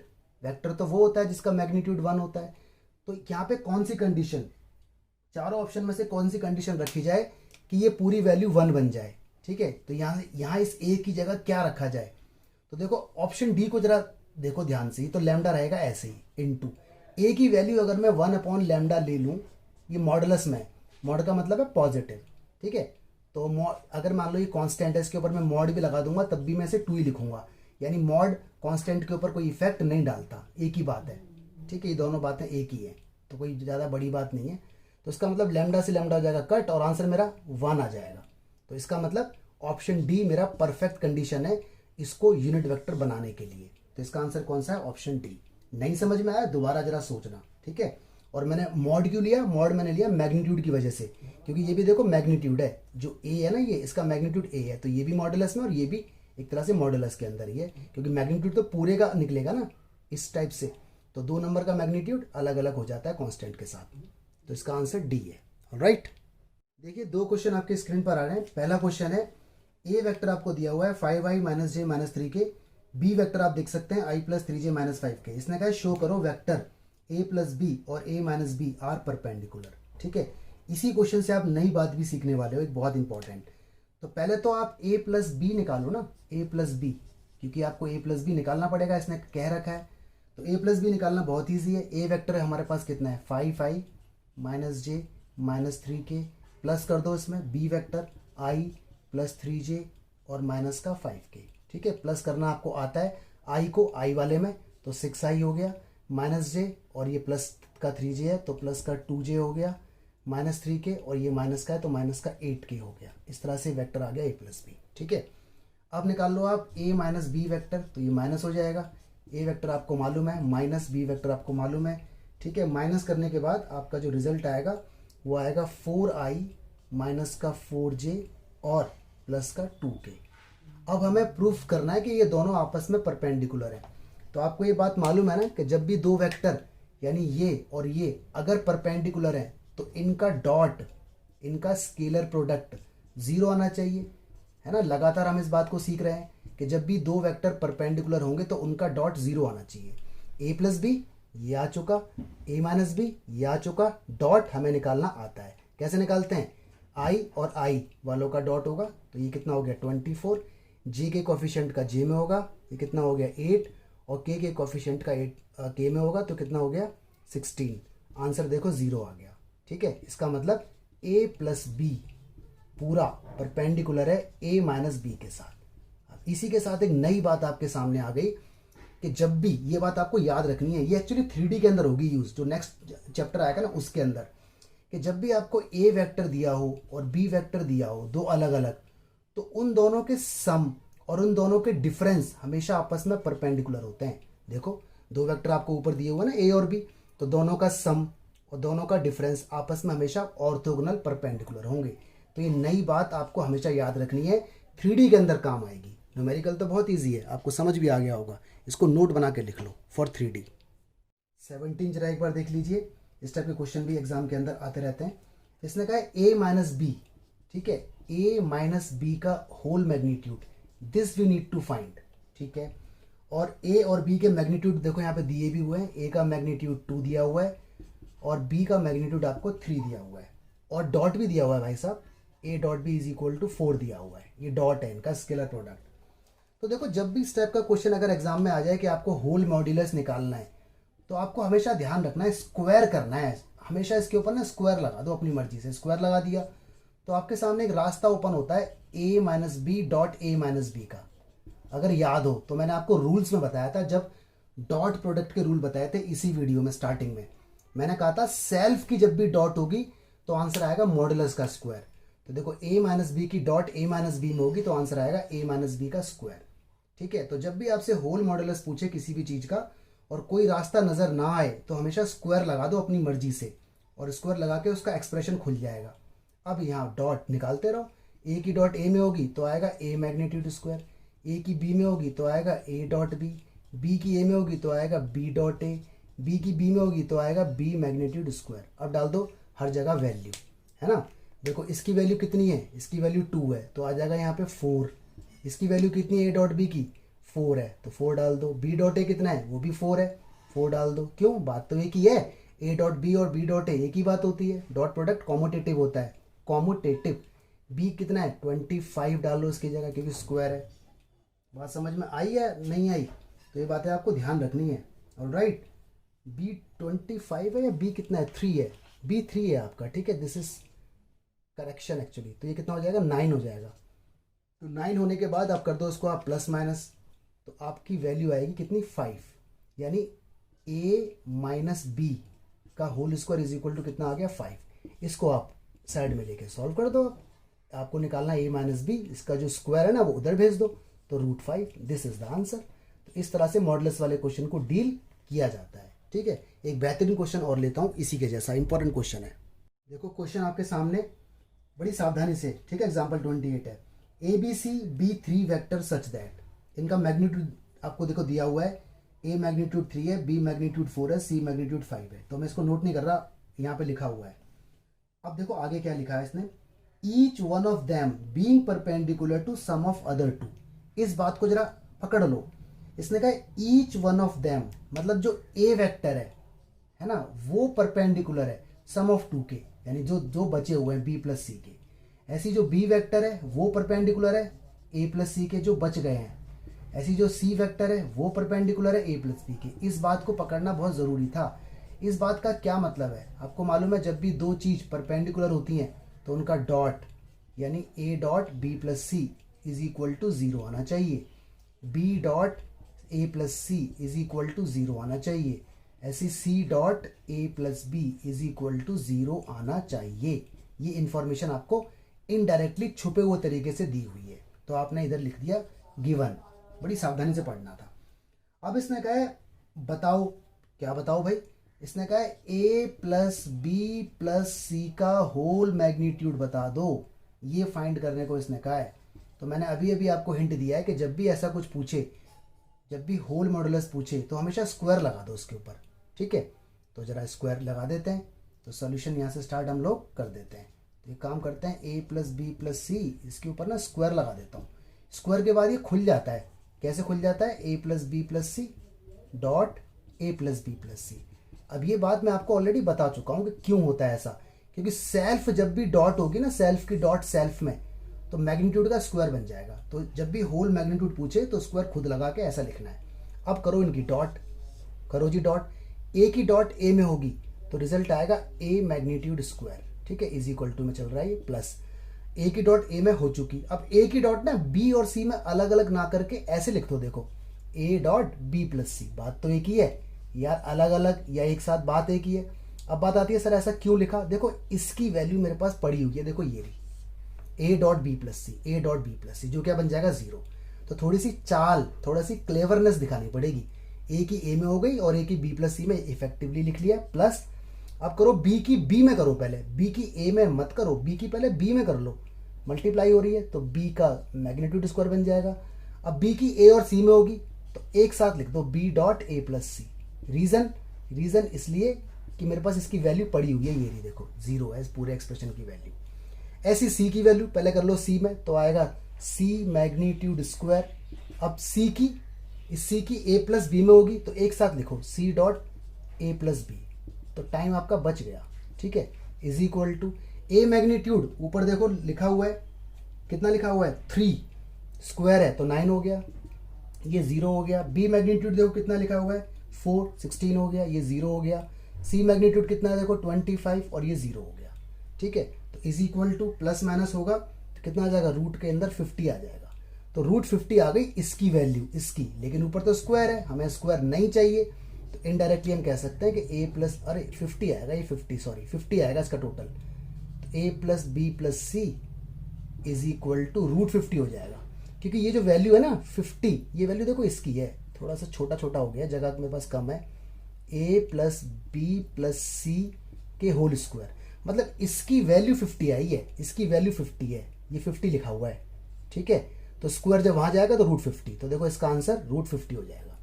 वेक्टर तो वो होता है जिसका मैग्नीट्यूड 1 होता है। तो यहाँ पे कौन सी कंडीशन, चारों ऑप्शन में से कौन सी कंडीशन रखी जाए कि ये पूरी वैल्यू 1 बन जाए। ठीक है, तो यहाँ इस ए की जगह क्या रखा जाए। तो देखो ऑप्शन डी को जरा देखो ध्यान से, तो लैम्डा रहेगा ऐसे ही इनटू ए की वैल्यू अगर मैं 1 अपॉन लैम्डा ले लूँ, ये मॉडुलस में, मॉड का मतलब है पॉजिटिव। ठीक है, तो अगर मान लो ये कांस्टेंट है, इसके ऊपर मैं मॉड भी लगा दूंगा तब भी मैं इसे 2 ही लिखूंगा, यानी मॉड कांस्टेंट के ऊपर कोई इफेक्ट नहीं डालता, एक ही बात है। ठीक है, ये दोनों बातें एक ही है, तो कोई ज़्यादा बड़ी बात नहीं है। तो इसका मतलब लैम्डा से लैम्डा हो जाएगा कट और आंसर मेरा 1 आ जाएगा। तो इसका मतलब ऑप्शन डी मेरा परफेक्ट कंडीशन है इसको यूनिट वेक्टर बनाने के लिए। तो इसका आंसर कौन सा है, ऑप्शन डी। नहीं समझ में आया दोबारा जरा सोचना। ठीक है, और मैंने मॉड क्यों लिया, मॉड मैंने लिया मैग्नीट्यूड की वजह से, क्योंकि ये भी देखो मैग्नीट्यूड है, जो ए है ना ये इसका मैग्नीट्यूड ए है, तो ये भी मॉडुलस में और ये भी एक तरह से मॉडुलस के अंदर ही है, क्योंकि मैग्नीट्यूड तो पूरे का निकलेगा ना इस टाइप से। तो 2 नंबर का मैग्नीट्यूड अलग अलग हो जाता है कांस्टेंट के साथ। तो इसका आंसर डी है। ऑलराइट, देखिए 2 क्वेश्चन आपके स्क्रीन पर आ रहे हैं। पहला क्वेश्चन है ए वेक्टर आपको दिया हुआ है 5i माइनस जे माइनस 3 के, बी वेक्टर आप देख सकते हैं i प्लस 3j माइनस 5 के। इसने कहा शो करो वेक्टर a प्लस बी और a minus B are perpendicular. ठीक है, इसी क्वेश्चन से आप नई बात भी सीखने वाले हो, एक बहुत इंपॉर्टेंट। तो पहले तो आप a प्लस बी निकालो ना, a प्लस बी, क्योंकि आपको a प्लस बी निकालना पड़ेगा, इसने कह रखा है। तो a प्लस बी निकालना बहुत ईजी है। a वेक्टर है हमारे पास कितना है 5i माइनस जे माइनस 3 के, प्लस कर दो इसमें b vector i plus 3j और माइनस का 5k। ठीक है, प्लस करना आपको आता है, i को i वाले में तो 6i हो गया, माइनस j और ये प्लस का 3j है तो प्लस का 2j हो गया, माइनस 3k और ये माइनस का है तो माइनस का 8k हो गया। इस तरह से वेक्टर आ गया a प्लस बी। ठीक है, अब निकाल लो आप a माइनस बी वेक्टर, तो ये माइनस हो जाएगा। a वेक्टर आपको मालूम है, माइनस बी वेक्टर आपको मालूम है। ठीक है, माइनस करने के बाद आपका जो रिजल्ट आएगा वो आएगा 4i माइनस का 4j और प्लस का 2k। अब हमें प्रूफ करना है कि ये दोनों आपस में परपेंडिकुलर है। तो आपको ये बात मालूम है ना कि जब भी 2 वेक्टर यानी ये और ये अगर परपेंडिकुलर है तो इनका डॉट, इनका स्केलर प्रोडक्ट 0 आना चाहिए, है ना। लगातार हम इस बात को सीख रहे हैं कि जब भी दो वेक्टर परपेंडिकुलर होंगे तो उनका डॉट जीरो आना चाहिए। ए प्लस बी ये आ चुका, ए माइनस बी ये आ चुका, डॉट हमें निकालना आता है। कैसे निकालते हैं? आई और आई वालों का डॉट होगा, तो ये कितना हो गया 24, जे के कोफिशिएंट का जे में होगा, ये कितना हो गया 8, और के कोफिशिएंट का 8 के में होगा, तो कितना हो गया 16। आंसर देखो 0 आ गया। ठीक है, इसका मतलब ए प्लस बी पूरा परपेंडिकुलर है ए माइनस बी के साथ। अब इसी के साथ एक नई बात आपके सामने आ गई कि जब भी, ये बात आपको याद रखनी है, ये एक्चुअली 3D के अंदर होगी यूज, जो नेक्स्ट चैप्टर आएगा ना उसके अंदर, कि जब भी आपको ए वेक्टर दिया हो और बी वेक्टर दिया हो दो अलग अलग, तो उन दोनों के सम और उन दोनों के डिफरेंस हमेशा आपस में परपेंडिकुलर होते हैं। देखो दो वेक्टर आपको ऊपर दिए हुए ना ए और बी, तो दोनों का सम और दोनों का डिफरेंस आपस में हमेशा ऑर्थोगोनल परपेंडिकुलर होंगे। तो ये नई बात आपको हमेशा याद रखनी है, 3D के अंदर काम आएगी। न्यूमेरिकल तो बहुत ईजी है, आपको समझ भी आ गया होगा, इसको नोट बना के लिख लो फॉर 3D। 17 जरा एक बार देख लीजिए, इस टाइप के क्वेश्चन भी एग्जाम के अंदर आते रहते हैं। इसने कहा है ए माइनस बी, ठीक है, ए माइनस बी का whole magnitude, this we need to find. ठीक है, और ए और बी के मैग्नीट्यूड देखो यहाँ पे दिए भी हुए हैं, ए का मैग्नीट्यूड 2 दिया हुआ है और बी का मैग्नीट्यूड आपको 3 दिया हुआ है, और डॉट भी दिया हुआ है भाई साहब, A dot B is equal to 4 दिया हुआ है, ये डॉट है इनका स्केलर प्रोडक्ट। तो देखो जब भी इस टाइप का क्वेश्चन अगर एग्जाम में आ जाए कि आपको होल मॉड्यूलस निकालना है, तो आपको हमेशा ध्यान रखना है स्क्वायर करना है, हमेशा इसके ऊपर ना स्क्वायर लगा दो अपनी मर्जी से। स्क्वायर लगा दिया तो आपके सामने एक रास्ता ओपन होता है A minus B dot A minus B का। अगर याद हो तो मैंने आपको रूल्स में बताया था, जब डॉट प्रोडक्ट के रूल बताए थे इसी वीडियो में स्टार्टिंग में, मैंने कहा था सेल्फ की जब भी डॉट होगी तो आंसर आएगा मॉडुलस का स्क्वायर। तो देखो ए माइनस बी की डॉट ए माइनस बी में होगी तो आंसर आएगा ए माइनस बी का स्क्वायर। ठीक है, तो जब भी आपसे होल मॉडुलस पूछे किसी भी चीज़ का और कोई रास्ता नज़र ना आए तो हमेशा स्क्वायर लगा दो अपनी मर्जी से, और स्क्वायर लगा के उसका एक्सप्रेशन खुल जाएगा। अब यहाँ डॉट निकालते रहो, ए की डॉट ए में होगी तो आएगा ए मैग्नीट्यूड स्क्वायर, ए की बी में होगी तो आएगा ए डॉट बी, बी की ए में होगी तो आएगा बी डॉट ए, बी की बी में होगी तो आएगा बी मैग्नीट्यूड स्क्वायर। अब डाल दो हर जगह वैल्यू, है ना। देखो इसकी वैल्यू कितनी है, इसकी वैल्यू 2 है तो आ जाएगा यहाँ पे 4। इसकी वैल्यू कितनी है ए डॉट बी की, 4 है तो 4 डाल दो। बी डॉट ए कितना है, वो भी 4 है, 4 डाल दो। क्यों, बात तो एक ही है, ए डॉट बी और बी डॉट ए एक ही बात होती है, डॉट प्रोडक्ट कॉमोटेटिव होता है, कॉमोटेटिव। बी कितना है 25 डाल लो इसकी जगह क्योंकि स्क्वायर है। बात समझ में आई या नहीं आई, तो ये बातें आपको ध्यान रखनी है। ऑलराइट, बी 25 है या बी कितना है 3 है, बी 3 है आपका। ठीक है, दिस इज करेक्शन एक्चुअली। तो ये कितना हो जाएगा 9 हो जाएगा। तो 9 होने के बाद आप कर दो इसको आप प्लस माइनस, तो आपकी वैल्यू आएगी कितनी 5, यानी ए माइनस बी का whole square is equal to कितना आ गया 5। इसको आप साइड में लेके सॉल्व कर दो। आपको निकालना ए माइनस बी, इसका जो स्क्वायर है ना वो उधर भेज दो, तो √5, दिस इज द आंसर। तो इस तरह से मॉडुलस वाले क्वेश्चन को डील किया जाता है। ठीक है, एक बेहतरीन क्वेश्चन और लेता हूँ इसी के जैसा, इंपॉर्टेंट क्वेश्चन है। देखो क्वेश्चन आपके सामने बड़ी सावधानी से, ठीक है, एग्जाम्पल 28 है, A B C be 3 vector such that, इनका मैग्नीट्यूड आपको देखो दिया हुआ है, ए मैग्नीट्यूड 3 है, बी मैग्नीट्यूड 4 है, सी मैग्नीट्यूड 5 है। तो मैं इसको नोट नहीं कर रहा, यहाँ पे लिखा हुआ है। अब देखो आगे क्या लिखा है इसने, each one of them being perpendicular to sum of other 2। इस बात को जरा पकड़ लो, इसने कहा ईच वन ऑफ देम, मतलब जो ए वेक्टर है ना, वो परपेंडिकुलर है सम ऑफ 2 के, यानी जो बचे हुए हैं बी प्लस सी के। ऐसी जो बी वेक्टर है वो परपेंडिकुलर है ए प्लस सी के जो बच गए हैं, ऐसी जो सी वेक्टर है वो परपेंडिकुलर है ए प्लस बी के। इस बात को पकड़ना बहुत ज़रूरी था। इस बात का क्या मतलब है, आपको मालूम है जब भी दो चीज़ परपेंडिकुलर होती हैं तो उनका डॉट, यानी A dot B plus C is equal to 0 आना चाहिए, B dot A plus C is equal to 0 आना चाहिए, ऐसी C dot A plus B is equal to 0 आना चाहिए। ये इंफॉर्मेशन आपको इनडायरेक्टली छुपे हुए तरीके से दी हुई है, तो आपने इधर लिख दिया गिवन, बड़ी सावधानी से पढ़ना था। अब इसने कहा है बताओ, क्या बताओ भाई, इसने कहा है ए प्लस बी प्लस सी का होल मैग्नीट्यूड बता दो, ये फाइंड करने को इसने कहा है। तो मैंने अभी अभी आपको हिंट दिया है कि जब भी ऐसा कुछ पूछे, जब भी होल मॉडुलस पूछे तो हमेशा स्क्वायर लगा दो उसके ऊपर। ठीक है, तो जरा स्क्वायर लगा देते हैं, तो सॉल्यूशन यहाँ से स्टार्ट हम लोग कर देते हैं। तो एक काम करते हैं, ए प्लस बी प्लस सी, इसके ऊपर ना स्क्वायर लगा देता हूँ, स्क्वायर के बाद ये खुल जाता है। कैसे खुल जाता है? A plus B plus C dot A plus B plus C. अब ये बात मैं आपको ऑलरेडी बता चुका हूँ कि क्यों होता है ऐसा, क्योंकि सेल्फ जब भी डॉट होगी ना, सेल्फ की डॉट सेल्फ में, तो मैग्नीट्यूड का स्क्वायर बन जाएगा। तो जब भी होल मैग्नीट्यूड पूछे तो स्क्वायर खुद लगा के ऐसा लिखना है। अब करो इनकी डॉट, करो जी डॉट। ए की डॉट ए में होगी तो रिजल्ट आएगा ए मैग्नीट्यूड स्क्वायर, ठीक है, इज इक्वल टू में चल रहा है ये प्लस ए की डॉट ए में हो चुकी। अब ए की डॉट ना बी और सी में अलग अलग ना करके ऐसे लिख दो, देखो ए डॉट बी प्लस सी। बात तो एक ही है यार, अलग अलग या एक साथ बात एक ही है। अब बात आती है सर ऐसा क्यों लिखा? देखो इसकी वैल्यू मेरे पास पड़ी हुई है, देखो ये भी A dot B plus C, A dot B plus C, जो क्या बन जाएगा 0। तो थोड़ी सी चाल, थोड़ा सी क्लेवरनेस दिखानी पड़ेगी। ए की ए में हो गई और ए की बी प्लस सी में इफेक्टिवली लिख लिया प्लस। अब करो बी की बी में करो, पहले बी की ए में मत करो, बी की पहले बी में कर लो, मल्टीप्लाई हो रही है तो बी का मैग्नीट्यूड स्क्वायर बन जाएगा। अब बी की ए और सी में होगी तो एक साथ लिख दो B dot A plus C. Reason इसलिए कि मेरे पास इसकी वैल्यू पड़ी हुई है, ये रही देखो 0 है इस पूरे एक्सप्रेशन की वैल्यू। ऐसी सी की वैल्यू पहले कर लो सी में, तो आएगा सी मैग्नीट्यूड स्क्वायर। अब सी की ए प्लस बी में होगी तो एक साथ लिखो C dot A plus B, तो टाइम आपका बच गया, ठीक है, is equal to A magnitude ऊपर देखो लिखा हुआ है, कितना लिखा हुआ है 3, स्क्वायर है तो 9 हो गया, ये 0 हो गया। बी मैग्नीट्यूड देखो कितना लिखा हुआ है 4, 16 हो गया, ये 0 हो गया। सी मैग्नीट्यूड कितना है देखो 25 और ये 0 हो गया, ठीक है। तो is equal two plus minus होगा तो कितना आ जाएगा, रूट के अंदर 50 आ जाएगा। तो रूट 50 आ गई इसकी वैल्यू, इसकी, लेकिन ऊपर तो स्क्वायर है, हमें स्क्वायर नहीं चाहिए, तो इनडायरेक्टली हम कह सकते हैं कि ए प्लस, अरे 50 आएगा, ये 50 आएगा इसका टोटल, तो A plus B plus C is equal to root 50 हो जाएगा। क्योंकि ये जो वैल्यू है ना 50, ये वैल्यू देखो इसकी है, थोड़ा सा छोटा छोटा हो गया, जगह मेरे पास कम है, ए प्लस बी प्लस सी के होल स्क्वायर, मतलब इसकी वैल्यू 50 आई है, इसकी वैल्यू 50 है, ये 50 लिखा हुआ है, ठीक है। तो स्क्वायर जब वहां जाएगा तो रूट 50, तो देखो इसका आंसर रूट 50 हो जाएगा।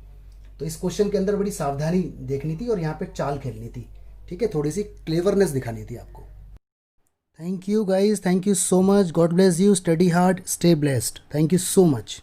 तो इस क्वेश्चन के अंदर बड़ी सावधानी देखनी थी और यहाँ पे चाल खेलनी थी, ठीक है, थोड़ी सी क्लेवरनेस दिखानी थी आपको। Thank you guys, thank you so much, God bless you, study hard, stay blessed, thank you so much.